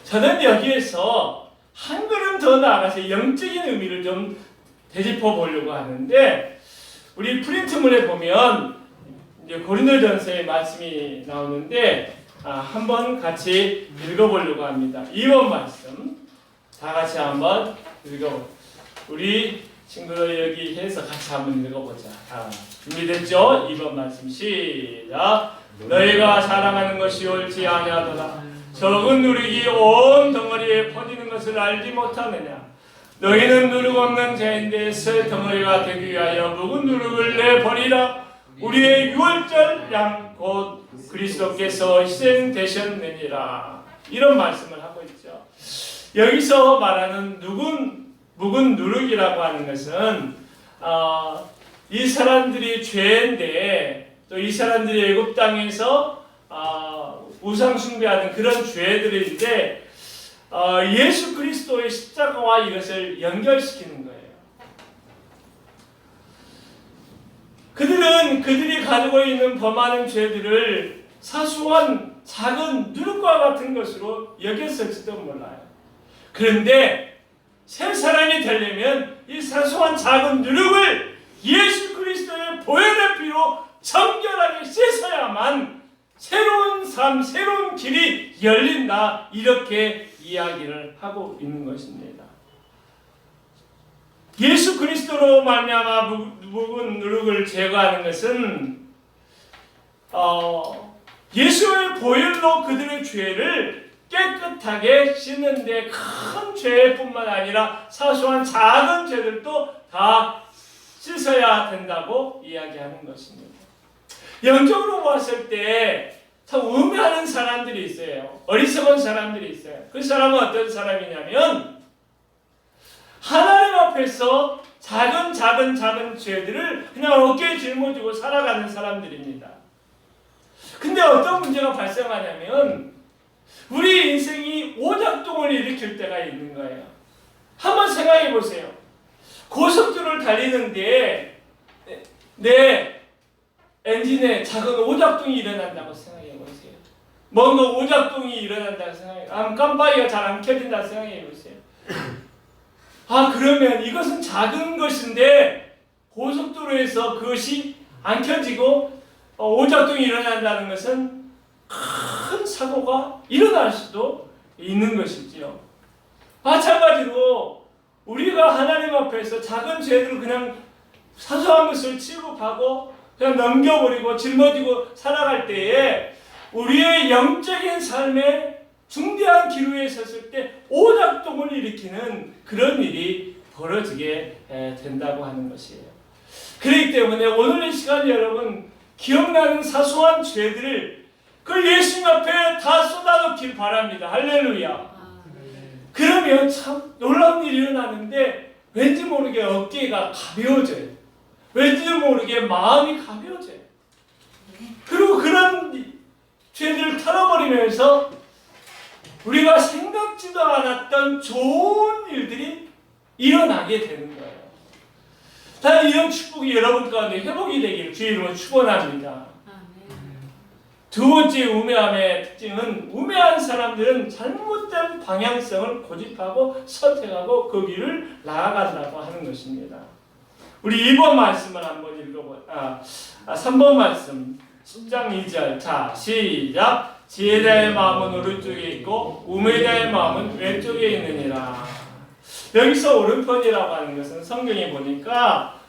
저는 여기에서 한 걸음 더 나아가서 영적인 의미를 좀 되짚어 보려고 하는데, 우리 프린트물에 보면 이제 고린도전서의 말씀이 나오는데 한번 같이 읽어보려고 합니다. 2번 말씀 다 같이 한번 읽어보죠. 우리 친구들 여기 해서 같이 한번 읽어보자. 준비됐죠? 2번 말씀 시작. 너희가 사랑하는 것이 옳지 아니하도다. 적은 누룩이 온 덩어리에 퍼지는 것을 알지 못하느냐. 너희는 누룩 없는 자인데 새 덩어리가 되기 위하여 묵은 누룩을 내버리라. 우리의 유월절 양 곧 그리스도께서 희생되셨느니라. 이런 말씀을 하고 있죠. 여기서 말하는 묵은 누룩이라고 하는 것은 이 사람들이 죄인데 또 이 사람들이 애굽 땅에서 우상 숭배하는 그런 죄들인데 예수 그리스도의 십자가와 이것을 연결시키는 거예요. 그들이 가지고 있는 범하는 죄들을 사소한 작은 누룩과 같은 것으로 여겼을지도 몰라요. 그런데 새 사람이 되려면 이 사소한 작은 누룩을 예수 그리스도의 보혈의 피로 정결하게 씻어야만 새로운 삶, 새로운 길이 열린다. 이렇게 이야기를 하고 있는 것입니다. 예수 그리스도로 말미암아 묵은 누룩을 제거하는 것은 예수의 보혈로 그들의 죄를 깨끗하게 씻는데 큰 죄뿐만 아니라 사소한 작은 죄들도 다 씻어야 된다고 이야기하는 것입니다. 영적으로 봤을 때 참 우매하는 사람들이 있어요. 어리석은 사람들이 있어요. 그 사람은 어떤 사람이냐면 하나님 앞에서 작은 죄들을 그냥 어깨에 짊어지고 살아가는 사람들입니다. 근데 어떤 문제가 발생하냐면 우리 인생이 오작동을 일으킬 때가 있는 거예요. 한번 생각해 보세요. 고속도로를 달리는데 내 엔진에 작은 오작동이 일어난다고 생각해 보세요. 뭔가 오작동이 일어난다고 생각해. 깜빡이가 잘 안 켜진다고 생각해 보세요. 그러면 이것은 작은 것인데 고속도로에서 그것이 안 켜지고 오작동이 일어난다는 것은 큰 사고가 일어날 수도 있는 것이지요. 마찬가지로 우리가 하나님 앞에서 작은 죄들을 그냥 사소한 것을 취급하고 그냥 넘겨버리고 짊어지고 살아갈 때에 우리의 영적인 삶에 중대한 기로에 섰을 때 오작동을 일으키는 그런 일이 벌어지게 된다고 하는 것이에요. 그렇기 때문에 오늘 이 시간 여러분 기억나는 사소한 죄들을 그 예수님 앞에 다 쏟아놓길 바랍니다. 할렐루야. 그러면 참 놀라운 일이 일어나는데 왠지 모르게 어깨가 가벼워져요. 왠지 모르게 마음이 가벼워져요. 그리고 그런 죄들을 털어버리면서 우리가 생각지도 않았던 좋은 일들이 일어나게 되는 거예요. 나는 이런 축복이 여러분 가운데 회복이 되기를 주의 이름으로 축원합니다. 두 번째 우매함의 특징은 우매한 사람들은 잘못된 방향성을 고집하고 선택하고 그 길을 나아간다고 하는 것입니다. 우리 2번 말씀을 한번 읽어보자. 3번 말씀 10장 2절 자 시작. 지혜자의 마음은 오른쪽에 있고 우매자의 마음은 왼쪽에 있느니라. 여기서 오른편이라고 하는 것은 성경에 보니까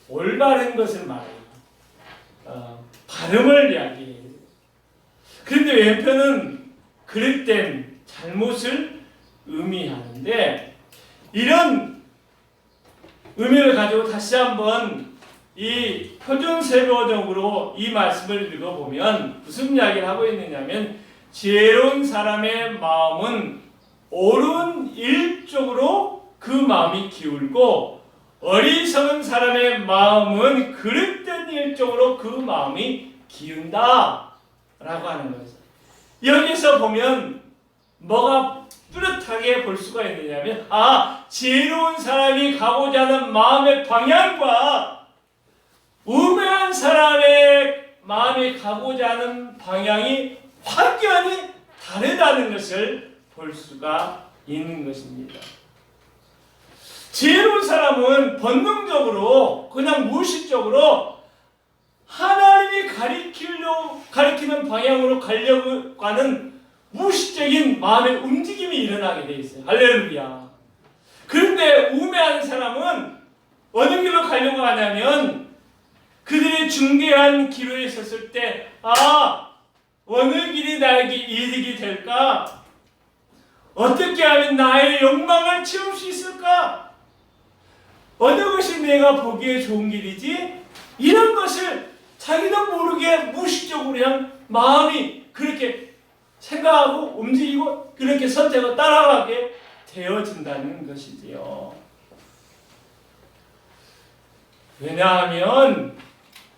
올바른 것을 말해요. 발음을 이야기해요. 그런데 왼편은 그릇된 잘못을 의미하는데, 이런 의미를 가지고 다시 한번 이 표준세번역으로 이 말씀을 읽어보면 무슨 이야기를 하고 있느냐면, 지혜로운 사람의 마음은 옳은 일쪽으로 그 마음이 기울고 어리석은 사람의 마음은 그릇된 일쪽으로 그 마음이 기운다 라고 하는 거죠. 여기서 보면 뭐가 뚜렷하게 볼 수가 있느냐면, 지혜로운 사람이 가고자 하는 마음의 방향과 우매한 사람의 마음이 가고자 하는 방향이 확연히 다르다는 것을 볼 수가 있는 것입니다. 지혜로운 사람은 본능적으로, 그냥 무의식적으로 하나님이 가리키는 방향으로 가려고 하는 무의식적인 마음의 움직임이 일어나게 돼 있어요. 할렐루야. 그런데 우매한 사람은 어느 길로 가려고 하냐면, 그들의 중대한 기로에 섰을 때 어느 길이 나에게 이득이 될까? 어떻게 하면 나의 욕망을 채울 수 있을까? 어느 것이 내가 보기에 좋은 길이지? 이런 것을 자기도 모르게 무의식적으로 그냥 마음이 그렇게 생각하고 움직이고 그렇게 선택을 따라가게 되어진다는 것이지요. 왜냐하면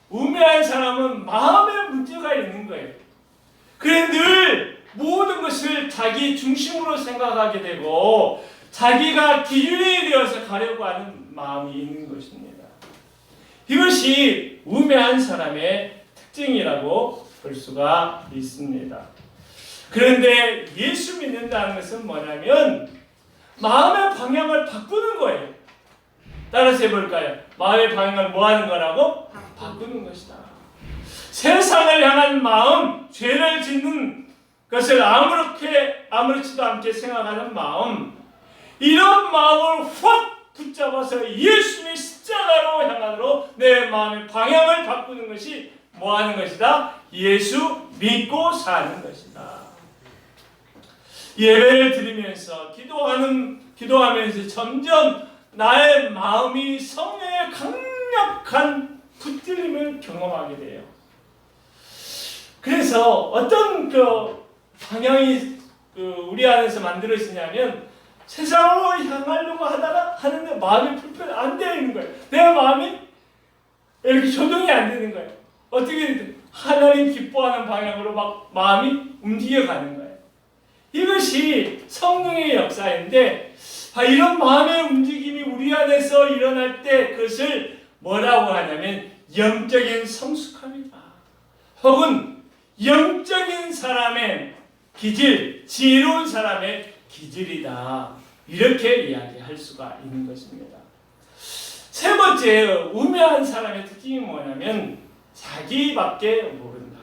우매한 사람은 마음에 문제가 있는 거예요. 그래 늘 모든 것을 자기 중심으로 생각하게 되고 자기가 기준이 되어서 가려고 하는 마음이 있는 것입니다. 이것이 우매한 사람의 특징이라고 볼 수가 있습니다. 그런데 예수 믿는다는 것은 뭐냐면 마음의 방향을 바꾸는 거예요. 따라서 해볼까요? 마음의 방향을 뭐 하는 거라고? 바꾸는 것이다. 세상을 향한 마음, 죄를 짓는 것을 아무렇지도 않게 생각하는 마음, 이런 마음을 확 붙잡아서 예수의 십자가로 향하도록 내 마음의 방향을 바꾸는 것이 뭐 하는 것이다? 예수 믿고 사는 것이다. 예배를 드리면서 기도하면서 점점 나의 마음이 성령의 강력한 붙들림을 경험하게 돼요. 그래서 어떤 방향이 우리 안에서 만들어지냐면 세상으로 향하려고 하는데 마음이 불편 안 되는 거예요. 내 마음이 이렇게 조정이 안 되는 거예요. 어떻게 하나님 기뻐하는 방향으로 막 마음이 움직여가는 거예요. 이것이 성령의 역사인데 이런 마음의 움직임이 우리 안에서 일어날 때 그것을 뭐라고 하냐면 영적인 성숙함이다. 혹은 영적인 사람의 기질, 지혜로운 사람의 기질이다. 이렇게 이야기할 수가 있는 것입니다. 세 번째, 우매한 사람의 특징이 뭐냐면 자기밖에 모른다.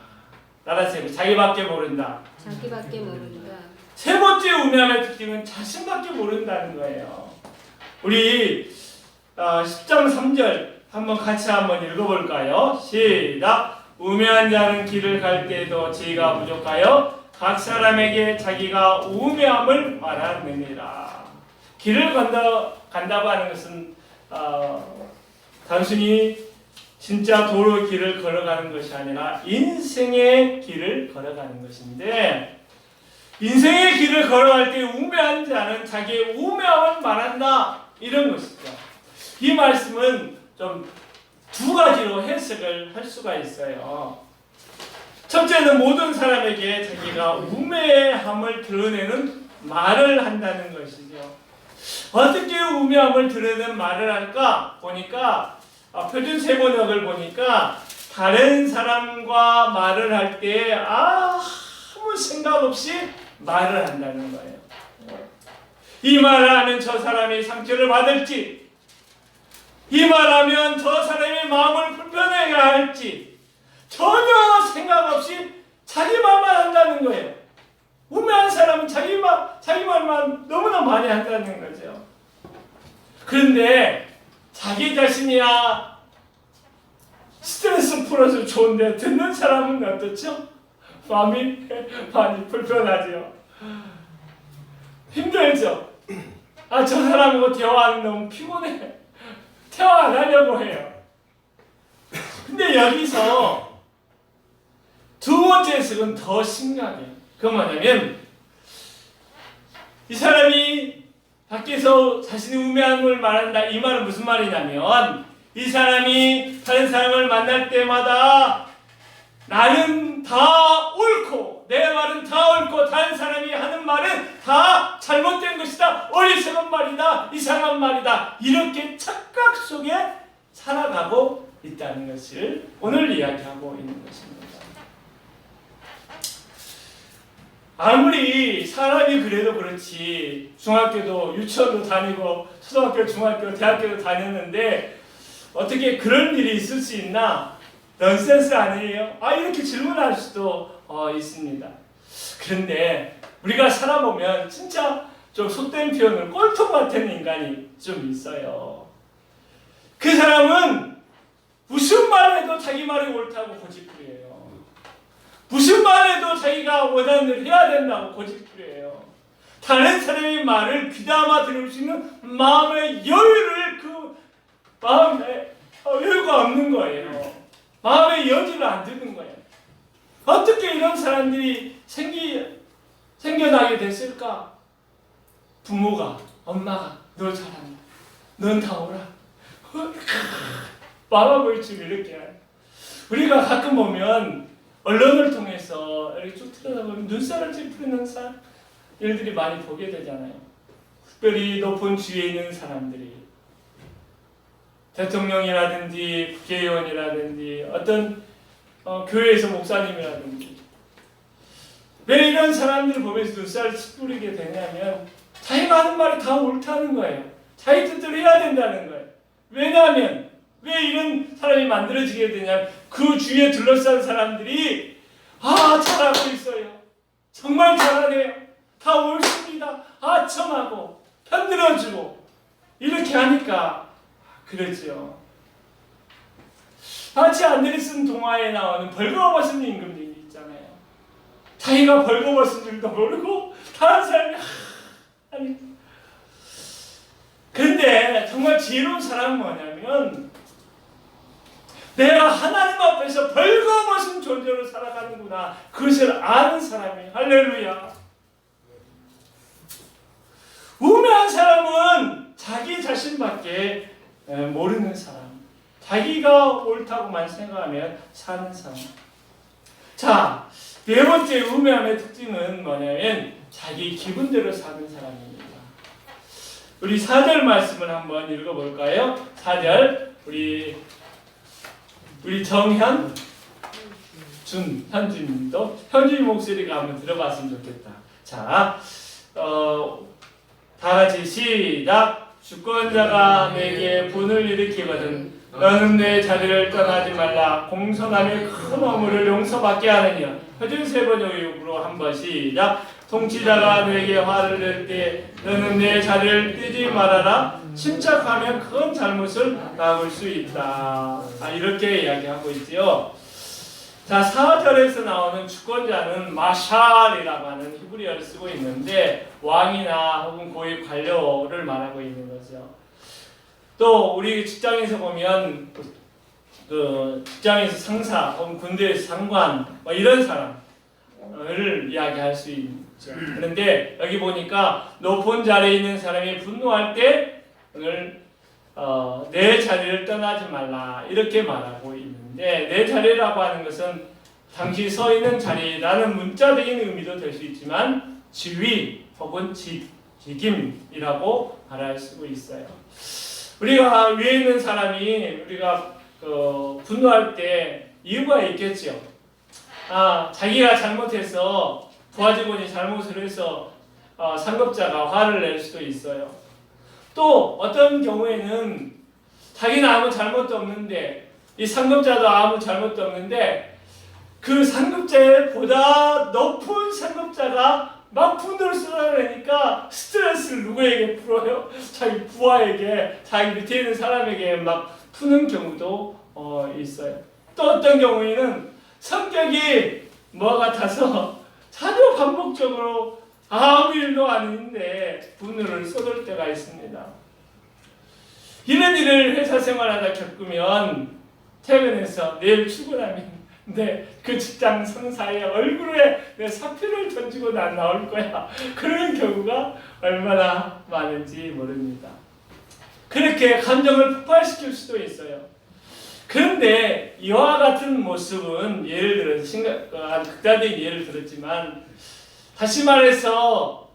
따라서 해보세요. 자기밖에 모른다. 자기밖에 모른다. 세 번째 우매함의 특징은 자신밖에 모른다는 거예요. 우리 10장 3절 한번 같이 한번 읽어볼까요? 시작. 우매한 자는 길을 갈 때에도 지혜가 부족하여 각 사람에게 자기가 우매함을 말하느니라. 길을 간다고 하는 것은 단순히 진짜 도로 길을 걸어가는 것이 아니라 인생의 길을 걸어가는 것인데, 인생의 길을 걸어갈 때 우매한 자는 자기의 우매함을 말한다. 이런 것이죠. 이 말씀은 좀 두 가지로 해석을 할 수가 있어요. 첫째는 모든 사람에게 자기가 우매함을 드러내는 말을 한다는 것이죠. 어떻게 우매함을 드러내는 말을 할까? 보니까 표준세번역을 보니까 다른 사람과 말을 할 때 아무 생각 없이 말을 한다는 거예요. 이 말을 하면 저 사람이 상처를 받을지, 이 말하면 저 사람의 마음을 불편하게 할지 전혀 생각 없이 자기 말만 한다는 거예요. 우매한 사람은 자기 말만 너무나 많이 한다는 거죠. 그런데 자기 자신이야 스트레스 풀어서 좋은데 듣는 사람은 어떻죠? 마음이 많이 불편하죠. 힘들죠. 저 사람하고 대화하는 너무 피곤해. 대화 안 하려고 해요. 근데 여기서 두 번째 해석은 더 심각해요. 그건 뭐냐면 이 사람이 밖에서 자신이 우매한 걸 말한다. 이 말은 무슨 말이냐면 이 사람이 다른 사람을 만날 때마다 나는 다 옳고 내 말은 다 옳고 다른 사람이 하는 말은 다 잘못된 것이다. 어리석은 말이다. 이상한 말이다. 이렇게 착각 속에 살아가고 있다는 것을 오늘 이야기하고 있는 것입니다. 아무리 사람이 그래도 그렇지 중학교도 유치원도 다니고 초등학교, 중학교, 대학교도 다녔는데 어떻게 그런 일이 있을 수 있나? 넌센스 아니에요? 이렇게 질문할 수도 있습니다. 그런데 우리가 살아보면 진짜 좀 속된 표현은 꼴통 같은 인간이 좀 있어요. 그 사람은 무슨 말 해도 자기 말이 옳다고 고집부려요. 무슨 말 해도 자기가 원하는 대로 해야 된다고 고집부려요. 다른 사람의 말을 귀담아 들을 수 있는 마음의 여유를 마음에 여유가 없는 거예요. 마음의 여지를 안 두는 거예요. 어떻게 이런 사람들이 생겨나게 됐을까? 부모가, 엄마가 너 잘한다. 넌 다 오라. 말하고 있지 이렇게. 우리가 가끔 보면 언론을 통해서 이렇게 쭉 들여다보면 눈살을 찌푸리는 일들이 많이 보게 되잖아요. 특별히 높은 지위에 있는 사람들이 대통령이라든지 국회의원이라든지 어떤 교회에서 목사님이라든지 왜 이런 사람들을 보면서 눈살을 찌푸리게 되냐면 자기가 하는 말이 다 옳다는 거예요. 자기 뜻대로 해야 된다는 거예요. 왜냐하면 왜 이런 사람이 만들어지게 되냐면 그 주위에 둘러싼 사람들이 잘하고 있어요. 정말 잘하네요. 다 옳습니다. 아첨하고 편들어주고 이렇게 하니까 그러죠. 마치 안데르슨 동화에 나오는 벌거벗은 임금님이 있잖아요. 자기가 벌거벗은 줄도 모르고 다른 사람이 아니. 근데 정말 지혜로운 사람은 뭐냐면 내가 하나님 앞에서 벌거벗은 존재로 살아가는구나. 그것을 아는 사람이 할렐루야. 우매한 사람은 자기 자신밖에 모르는 사람. 자기가 옳다고만 생각하면 사는 사람. 자, 네 번째 우매함의 특징은 뭐냐면 자기 기분대로 사는 사람입니다. 우리 4절 말씀을 한번 읽어볼까요? 4절 우리 현주님도 현주님 목소리가 한번 들어봤으면 좋겠다. 자, 다 같이 시작. 주권자가 내게 분을 일으키거든 너는 내 자리를 떠나지 말라. 공손함이 큰 허물을 용서받게 하느니라. 표준 세 번역으로 한번 시작. 통치자가 내게 화를 낼 때 너는 내 자리를 뜨지 말아라. 침착하면 큰 잘못을 막을 수 있다. 이렇게 이야기하고 있지요. 자, 4절에서 나오는 주권자는 마샬이라고 하는 히브리어를 쓰고 있는데 왕이나 혹은 고위 관료를 말하고 있는 거죠. 또 우리 직장에서 보면 그 직장에서 상사 혹은 군대에서 상관 이런 사람을 이야기할 수 있죠. 그런데 여기 보니까 높은 자리에 있는 사람이 분노할 때 오늘 내 자리를 떠나지 말라 이렇게 말하고 있는데 내 자리라고 하는 것은 당시 서 있는 자리라는 문자적인 의미도 될 수 있지만 지위 혹은 직임이라고 말할 수 있어요. 우리가 위에 있는 사람이 우리가 분노할 때 이유가 있겠죠. 자기가 잘못해서 부하 직원이 잘못을 해서 상급자가 화를 낼 수도 있어요. 또 어떤 경우에는 자기는 아무 잘못도 없는데 이 상급자도 아무 잘못도 없는데 그 상급자보다 높은 상급자가 막 분노를 쏟아내니까 스트레스를 누구에게 풀어요? 자기 부하에게, 자기 밑에 있는 사람에게 막 푸는 경우도 있어요. 또 어떤 경우에는 성격이 뭐 같아서 자주 반복적으로 아무 일도 아닌데 분노를 쏟을 때가 있습니다. 이런 일을 회사 생활하다 겪으면 퇴근해서 내일 출근하면 그 직장 상사의 얼굴에 내 사표를 던지고 난 나올 거야. 그런 경우가 얼마나 많은지 모릅니다. 그렇게 감정을 폭발시킬 수도 있어요. 그런데 이와 같은 모습은 예를 들어서 극단적인 예를 들었지만 다시 말해서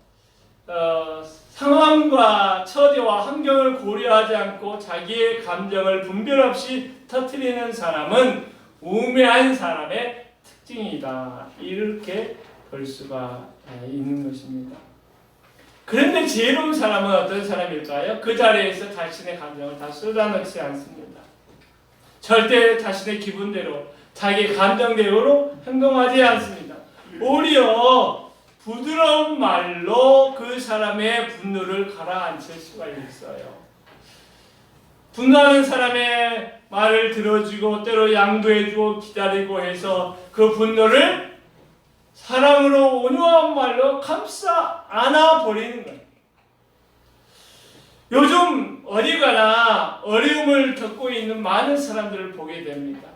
상황과 처지와 환경을 고려하지 않고 자기의 감정을 분별 없이 터뜨리는 사람은 우매한 사람의 특징이다. 이렇게 볼 수가 있는 것입니다. 그런데 지혜로운 사람은 어떤 사람일까요? 그 자리에서 자신의 감정을 다 쏟아넣지 않습니다. 절대 자신의 기분대로, 자기 감정대로 행동하지 않습니다. 오히려 부드러운 말로 그 사람의 분노를 가라앉힐 수가 있어요. 분노하는 사람의 말을 들어주고 때로 양보해주고 기다리고 해서 그 분노를 사랑으로 온유한 말로 감싸 안아버리는 거예요. 요즘 어디 가나 어려움을 겪고 있는 많은 사람들을 보게 됩니다.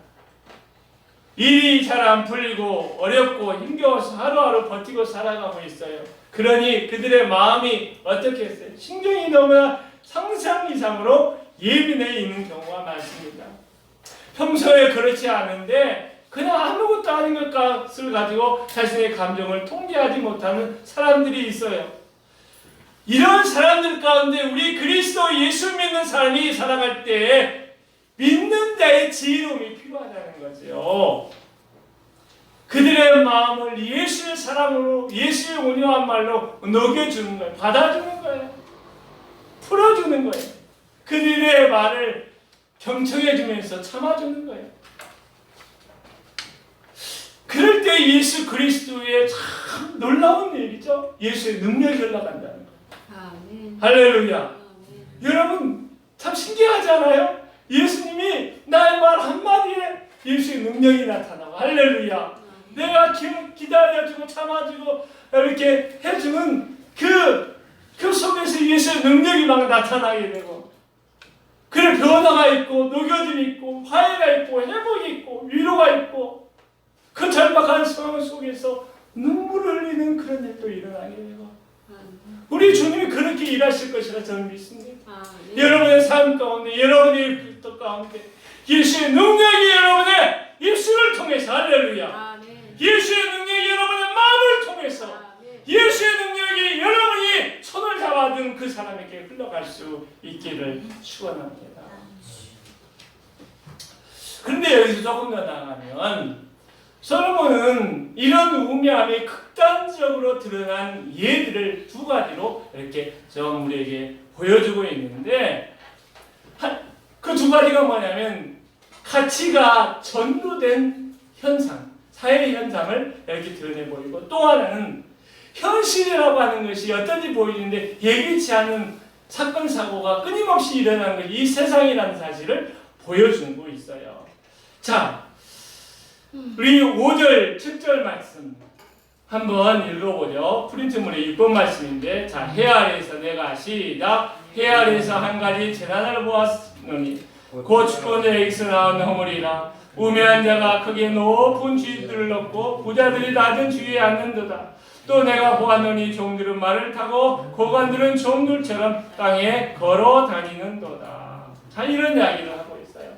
일이 잘 안 풀리고 어렵고 힘겨워서 하루하루 버티고 살아가고 있어요. 그러니 그들의 마음이 어떻게 했어요? 신경이 너무나 상상 이상으로 예민해 있는 경우가 많습니다. 평소에 그렇지 않은데 그냥 아무것도 아닌 것을 가지고 자신의 감정을 통제하지 못하는 사람들이 있어요. 이런 사람들 가운데 우리 그리스도 예수 믿는 사람이 살아갈 때 믿는 자의 지혜로움이 필요하다는 거죠. 그들의 마음을 예수의 사랑으로, 예수의 온유한 말로 녹여주는 거예요. 받아주는 거예요. 풀어주는 거예요. 그들의 말을 경청해주면서 참아주는 거예요. 그럴 때 예수 그리스도의 참 놀라운 일이죠. 예수의 능력이 흘러간다는 거예요. 아멘. 할렐루야. 아멘. 여러분 참 신기하지 않아요? 예수님이 나의 말 한마디에 예수의 능력이 나타나고, 할렐루야. 내가 기다려주고 참아주고 이렇게 해주는 그 속에서 예수의 능력이 막 나타나게 되고, 그런 변화가 있고 녹여짐이 있고 화해가 있고 회복이 있고 위로가 있고, 그 절박한 상황 속에서 눈물을 흘리는 그런 일도 일어나게 되고, 우리 주님이 그렇게 일하실 것이라 저는 믿습니다. 여러분의 삶 가운데, 여러분의 필터 가운데 예수의 능력이 여러분의 입술을 통해서, 할렐루야. 예수의 능력이 여러분의 마음을 통해서, 예수의 능력이 여러분이 손을 잡아든 그 사람에게 흘러갈 수 있기를 축원합니다. 그런데 여기서 조금 더 나가면 솔로몬은 이런 우매함이 극단적으로 드러난 예들을 두 가지로 이렇게 좀 우리에게 보여주고 있는데, 그 두 가지가 뭐냐면 가치가 전도된 현상, 사회 현상을 이렇게 드러내보이고, 또 하나는 현실이라고 하는 것이 어떤지 보이는데 예기치 않은 사건 사고가 끊임없이 일어나는 것, 이 세상이라는 사실을 보여주고 있어요. 자, 우리 5절, 7절 말씀 한번 읽어보죠. 프린트물의 6번 말씀인데, 자, 해 아래에서 내가 시작. 해 아래에서 한 가지 재난을 보았노니 곧 주권자에게서 나온 허물이라. 우매한 자가 크게 높은 쥐들을 넣고 부자들이 낮은 쥐에 앉는도다. 또 내가 보았노니 종들은 말을 타고 고관들은 종들처럼 땅에 걸어 다니는도다. 자, 이런 이야기를 하고 있어요.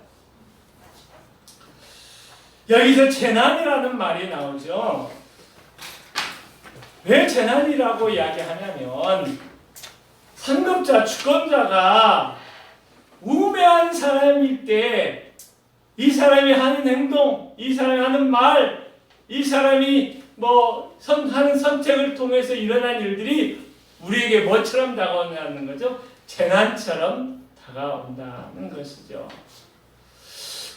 여기서 재난이라는 말이 나오죠. 왜 재난이라고 이야기하냐면 상급자, 주권자가 우매한 사람일 때 이 사람이 하는 행동, 이 사람이 하는 말, 이 사람이 하는 선택을 통해서 일어난 일들이 우리에게 뭐처럼 다가온다는 거죠? 재난처럼 다가온다는 것이죠.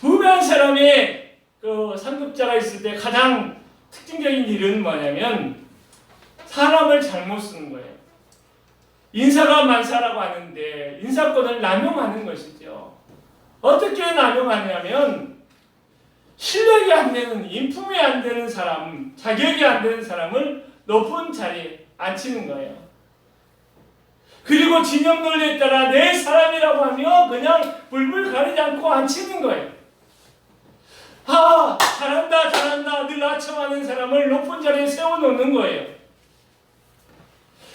우매한 사람이 그 상급자가 있을 때 가장 특징적인 일은 뭐냐면 사람을 잘못 쓰는 거예요. 인사가 만사라고 하는데 인사권을 남용하는 것이죠. 어떻게 남용하냐면 실력이 안 되는, 인품이 안 되는 사람, 자격이 안 되는 사람을 높은 자리에 앉히는 거예요. 그리고 진영 논리에 따라 내 사람이라고 하면 그냥 불불 가리지 않고 앉히는 거예요. 아, 잘한다, 잘한다, 늘 아첨하는 사람을 높은 자리에 세워놓는 거예요.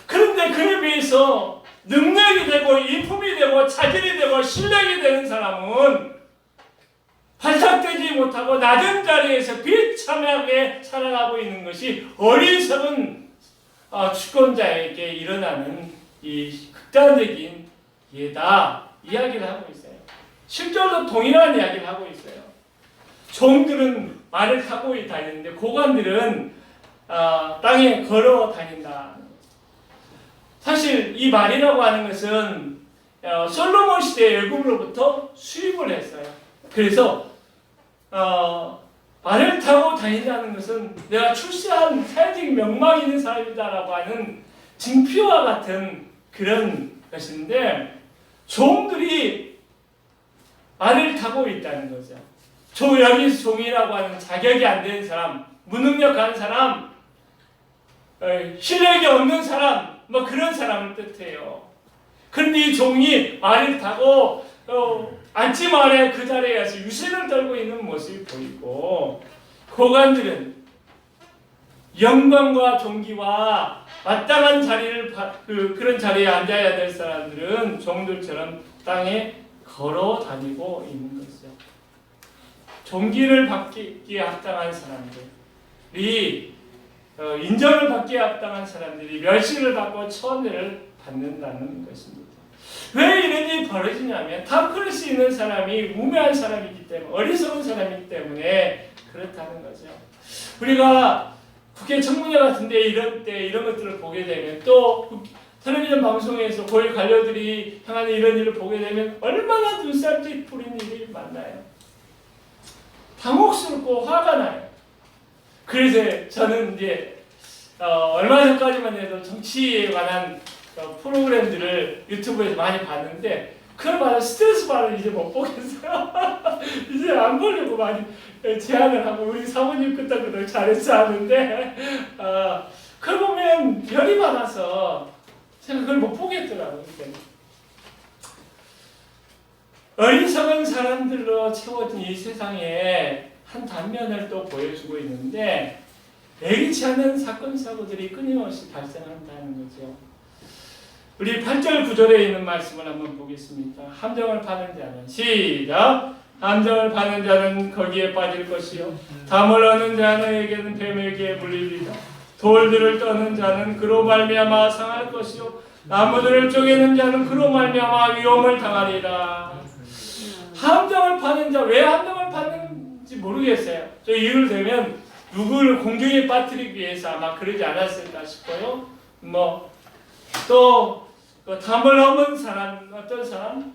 그런데 그에 비해서 능력이 되고 인품이 되고 자질이 되고 실력이 되는 사람은 발탁되지 못하고 낮은 자리에서 비참하게 살아가고 있는 것이 어리석은 주권자에게 일어나는 이 극단적인 예다 이야기를 하고 있어요. 실제로 동일한 이야기를 하고 있어요. 종들은 말을 타고 다니는데 고관들은 땅에 걸어 다닌다. 사실 이 말이라고 하는 것은 솔로몬 시대 애굽으로부터 수입을 했어요. 그래서 말을 타고 다닌다는 것은 내가 출세한 사회적 명망이 있는 사람이다라고 하는 징표와 같은 그런 것인데 종들이 말을 타고 있다는 거죠. 여기서 종이라고 하는 자격이 안 되는 사람, 무능력한 사람, 실력이 없는 사람, 뭐 그런 사람을 뜻해요. 그런데 이 종이 말을 타고 앉지 말에 그 자리에 가서 유세를 떨고 있는 모습이 보이고, 고관들은 영광과 존귀와 마땅한 자리를 그런 자리에 앉아야 될 사람들은 종들처럼 땅에 걸어 다니고 있는 것이죠. 존귀를 받기에 합당한 사람들이 인정을 받기에 합당한 사람들이 멸시를 받고 천대를 받는다는 것입니다. 왜 이런 일이 벌어지냐면 탐크릇이 있는 사람이 우매한 사람이기 때문에, 어리석은 사람이기 때문에 그렇다는 거죠. 우리가 국회 청문회 같은데 이런 것들을 보게 되면, 또 텔레비전 방송에서 고위 관료들이 향하는 이런 일을 보게 되면 얼마나 눈살찌 뿌린 일이 많나요? 당혹스럽고 화가 나요. 그래서 저는 이제 얼마 전까지만 해도 정치에 관한 프로그램들을 유튜브에서 많이 봤는데 그걸 봐서 스트레스 받아 이제 못 보겠어요. 이제 안 보려고 많이 제안을 하고, 우리 사모님 끄떡끄떡 잘했어 하는데 그걸 보면 열이 받아서 제가 그걸 못 보겠더라고요. 어리석은 사람들로 채워진 이 세상에 한 단면을 또 보여주고 있는데, 예기치 않은 사건 사고들이 끊임없이 발생한다는 거죠. 우리 8절 9절에 있는 말씀을 한번 보겠습니다. 함정을 파는 자는, 시작! 함정을 파는 자는 거기에 빠질 것이요 담을 얻는 자에게는 뱀에게 물리리라. 돌들을 떠는 자는 그로 말미암아 상할 것이요 나무들을 쪼개는 자는 그로 말미암아 위험을 당하리라. 함정을 파는 자, 왜 함정을 파는지 모르겠어요. 저 이유를 대면 누구를 공중에 빠뜨리기 위해서 아마 그러지 않았을까 싶어요. 또 담을 넘은 사람, 어떤 사람?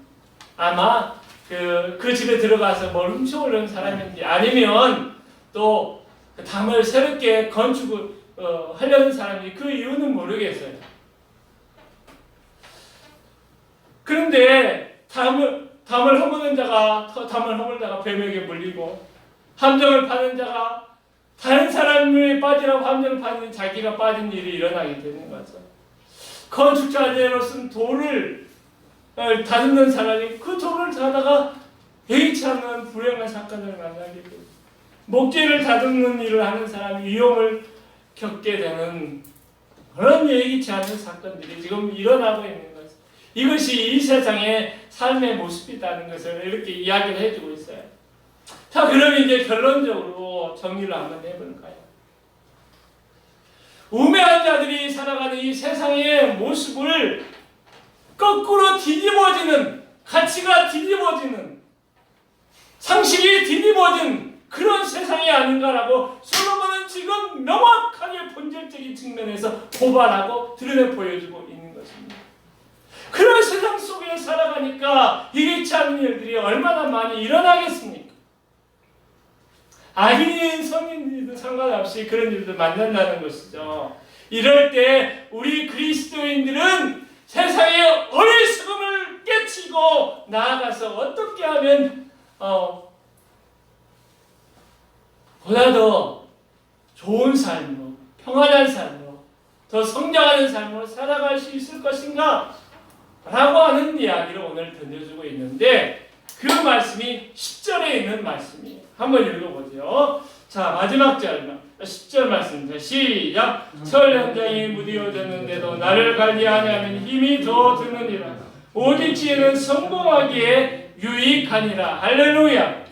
아마 그 집에 들어가서 뭘 훔쳐오려는 사람인지, 아니면 또 담을 새롭게 건축을 하려는 사람인지, 그 이유는 모르겠어요. 그런데 담을 허무는 자가 담을 허물다가 뱀에게 물리고, 함정을 파는 자가 다른 사람이 빠지라고 함정을 파는 자기가 빠진 일이 일어나게 되는 거죠. 건축자 제로쓴 돌을 다듬는 사람이 그 돌을 다다가 예기치 않은 불행한 사건을 만나게 되고, 목재를 다듬는 일을 하는 사람이 위험을 겪게 되는 그런 예기치 않은 사건들이 지금 일어나고 있는 거죠. 이것이 이 세상의 삶의 모습이라는 것을 이렇게 이야기를 해주고 있어요. 자, 그럼 이제 결론적으로 정리를 한번 해볼까요? 우매한 자들이 살아가는 이 세상의 모습을 거꾸로 뒤집어지는, 가치가 뒤집어지는, 상식이 뒤집어진 그런 세상이 아닌가라고 솔로몬은 지금 명확하게 본질적인 측면에서 고발하고 드러내 보여주고 있는 것입니다. 그런 세상 속에 살아가니까 예기치 않은 일들이 얼마나 많이 일어나겠습니까? 아기인 성인이든 상관없이 그런 일들 만난다는 것이죠. 이럴 때 우리 그리스도인들은 세상의 어리석음을 깨치고 나아가서 어떻게 하면 보다 더 좋은 삶으로, 평안한 삶으로, 더 성장하는 삶으로 살아갈 수 있을 것인가? 라고 하는 이야기를 오늘 던져주고 있는데 그 말씀이 10절에 있는 말씀이에요. 한번 읽어보죠. 자, 마지막 절, 10절 말씀입니다. 시작! 철 현장이 무디어졌는데도 나를 관리하냐면 힘이 더 드느니라. 오직 지혜는 성공하기에 유익하니라. 할렐루야!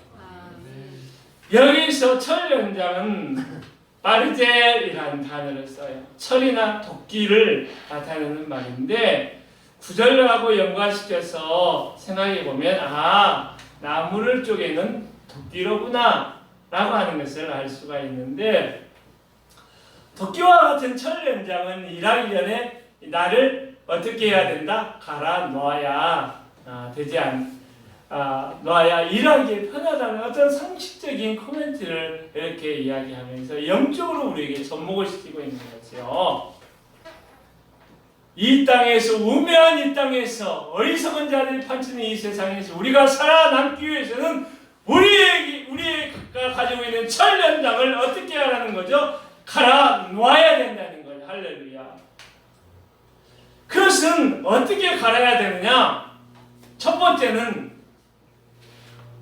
여기서 철 현장은 바르젤이라는 단어를 써요. 철이나 도끼를 나타내는 말인데 구절하고 연관시켜서 생각해보면 나무를 쪼개는 도끼로구나 라고 하는 것을 알 수가 있는데 도끼와 같은 철 현장은 일하기 전에 나를 어떻게 해야 된다? 갈아 놓아야 놔야 일하기에 편하다는 어떤 상식적인 코멘트를 이렇게 이야기하면서 영적으로 우리에게 접목을 시키고 있는 거죠. 이 땅에서 우매한 이 땅에서 어리석은 자들이 판치는 이 세상에서 우리가 살아남기 위해서는 우리가 가지고 있는 철 현장을 어떻게 하라는 거죠? 갈아 놓아야 된다는 거예요. 할렐루야. 그것은 어떻게 갈아야 되느냐? 첫 번째는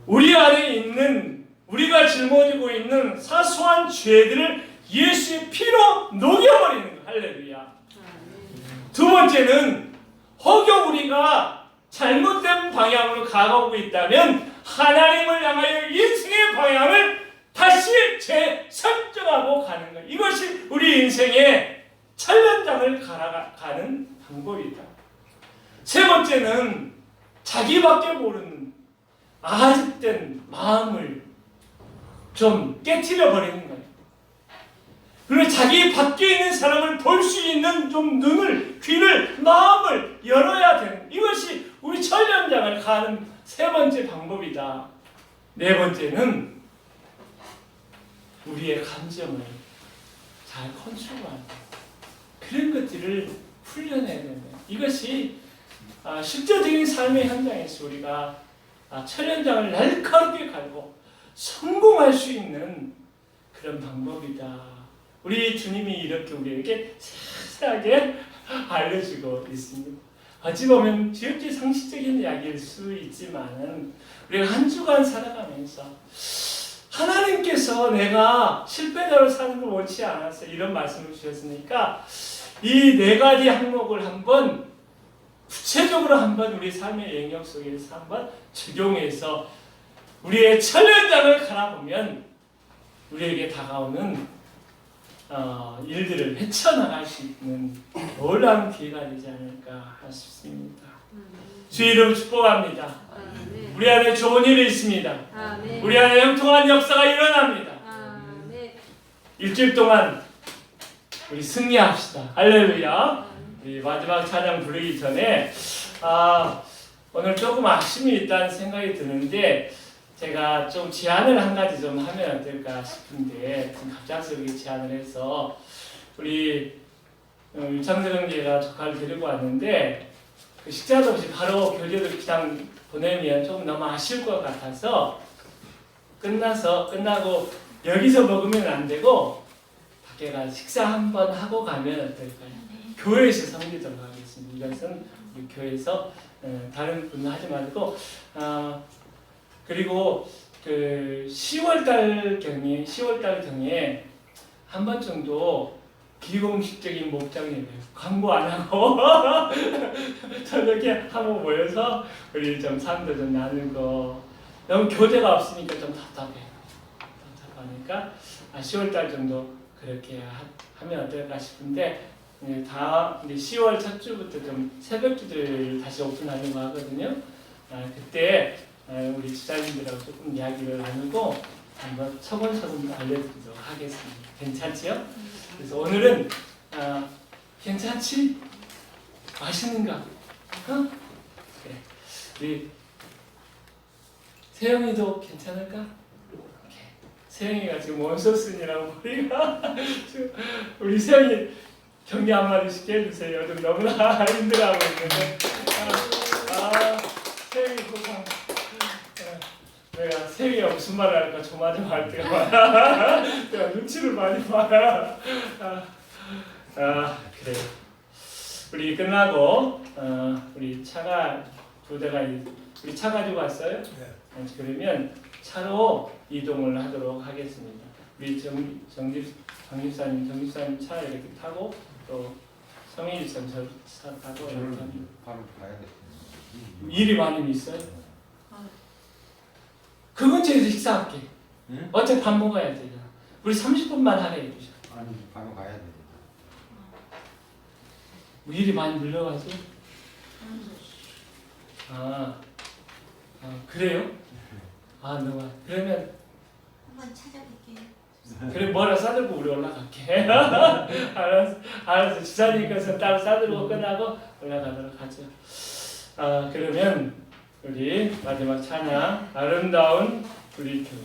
우리 안에 있는 우리가 짊어지고 있는 사소한 죄들을 예수의 피로 녹여버리는 거예요. 할렐루야. 두 번째는 혹여 우리가 잘못된 방향으로 가고 있다면 하나님을 향하여 인생의 방향을 다시 재설정하고 가는 것. 이것이 우리 인생의 철현장을 갈아가는 방법이다. 세 번째는 자기밖에 모르는 아직된 마음을 좀 깨트려 버리는 거예요. 그리고 자기 밖에 있는 사람을 볼 수 있는 좀 눈을, 귀를, 마음을 열어야 되는 이것이 우리 철현장을 가는 세 번째 방법이다. 네 번째는 우리의 감정을 잘 컨트롤하는 그런 것들을 훈련해야 된다. 이것이 실제적인 삶의 현장에서 우리가 철현장을 날카롭게 갈고 성공할 수 있는 그런 방법이다. 우리 주님이 이렇게 우리에게 세세하게 알려주고 있습니다. 어찌 보면 지극히 상식적인 이야기일 수 있지만 우리가 한 주간 살아가면서 하나님께서 내가 실패자로 사는 걸 원치 않았어 이런 말씀을 주셨으니까 이 네 가지 항목을 한번 구체적으로 한번 우리 삶의 영역 속에서 한번 적용해서 우리의 철현장을 갈아보면 우리에게 다가오는 일들을 헤쳐나갈 수 있는 놀라운 기회가 되지 않을까 싶습니다. 주 이름 축복합니다. 우리 안에 좋은 일이 있습니다. 우리 안에 형통한 역사가 일어납니다. 일주일 동안 우리 승리합시다. 할렐루야. 우리 마지막 찬양 부르기 전에 오늘 조금 아쉬움이 있다는 생각이 드는데 제가 좀 제안을 한 가지 좀 하면 어떨까 싶은데 좀 갑작스럽게 제안을 해서 우리 유창석 형제가 조카를 데리고 왔는데 그 식사도 없이 바로 교제를 그냥 보내면 좀 너무 아쉬울 것 같아서 끝나고 여기서 먹으면 안 되고 밖에 가서 식사 한번 하고 가면 어떨까요? 교회에서 섬기도록 하겠습니다. 이것은 우리 교회에서 다른 분은 하지 말고 그리고 그 10월달 경에 한 번 정도 비공식적인 목장 예배 광고 안 하고 저렇게 한번 모여서 우리 좀 삶도 좀 나누고 너무 교제가 없으니까 좀 답답하니까 10월달 정도 그렇게 하면 어떨까 싶은데 다 이제 10월 첫 주부터 좀 새벽주들 다시 오픈하려고 하거든요. 그때 우리 지자님들하고 조금 이야기를 나누고 한번 서근서근 알려드리도록 하겠습니다. 괜찮지요? 그래서 오늘은 괜찮지? 맛있는가? 그래. 우리 세영이도 괜찮을까? 오케이. 세영이가 지금 원소순이라고 우리가 우리 세영이 격려 한마디씩 해주세요. 요즘 너무나 힘들어하고 있는데 세영이 고상. 내가 세영이가 무슨 말을 할까 조마조마할 때가 많아. 내가 눈치를 많이 봐요. 그래요. 우리 끝나고 우리 차가 2대가 우리 차 가지고 왔어요? 네. 그러면 차로 이동을 하도록 하겠습니다. 우리 정집사님 차 이렇게 타고 또 성일선 차 타고 이렇게 바로 가야겠다. 일이 많이 있어요? 그 근처에서 식사할게. 응? 어차피 밥 먹어야 되잖아. 우리 30분만 하래 해주셔. 아니 바로 가야 돼. 뭐 일이 많이 늘려가지고? 그래요? 너무 그러면 한번 찾아볼게요. 그래 뭐라 싸들고 우리 올라갈게. 알았어. 지사님께서 따로 싸들고 끝나고 올라가도록 하죠. 그러면 우리 마지막 찬양 아름다운 우리 교회.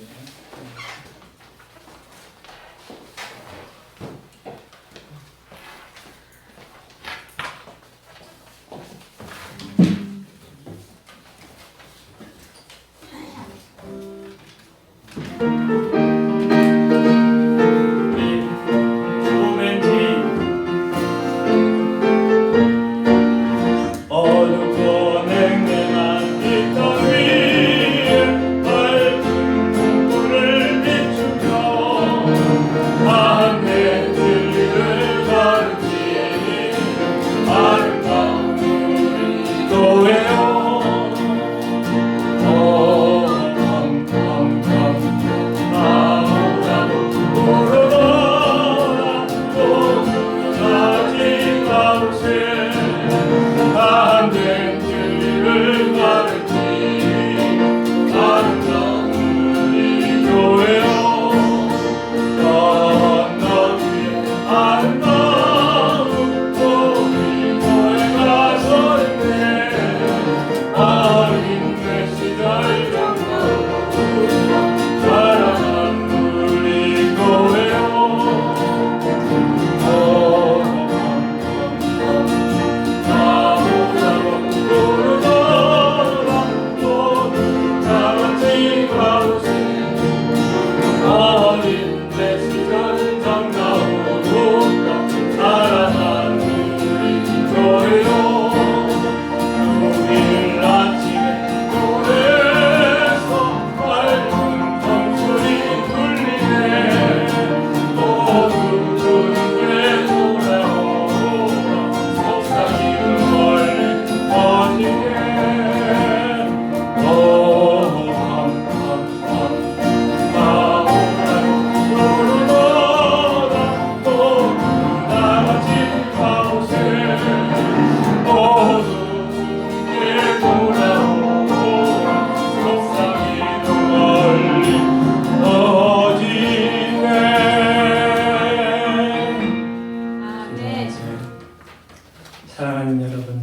사랑하는 여러분,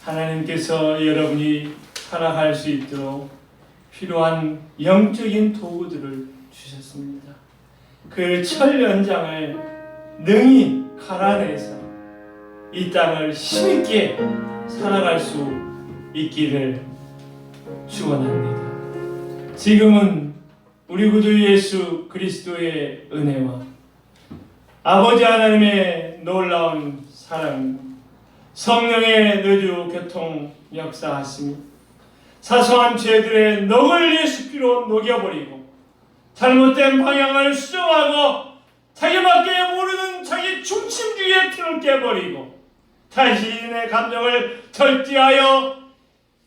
하나님께서 여러분이 살아갈 수 있도록 필요한 영적인 도구들을 주셨습니다. 그 철 연장을 능히 갈아내서 이 땅을 힘있게 살아갈 수 있기를 축원합니다. 지금은 우리 구주 예수 그리스도의 은혜와 아버지 하나님의 놀라운 사랑, 성령의 너주 교통 역사하심이 사소한 죄들의 넋을 예수 피로 녹여버리고 잘못된 방향을 수정하고 자기밖에 모르는 자기 중심주의의 틀을 깨버리고 자신의 감정을 절제하여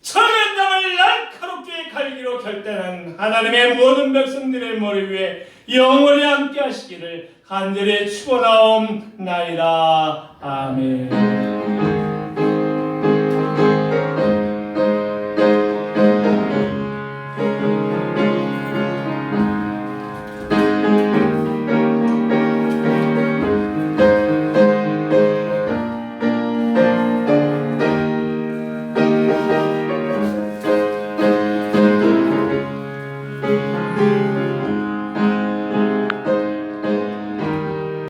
철연장을 날카롭게 갈기로 결단한 하나님의 모든 백성들의 머리 위에 영원히 함께 하시기를 간절히 축원하옵나이다. 아멘.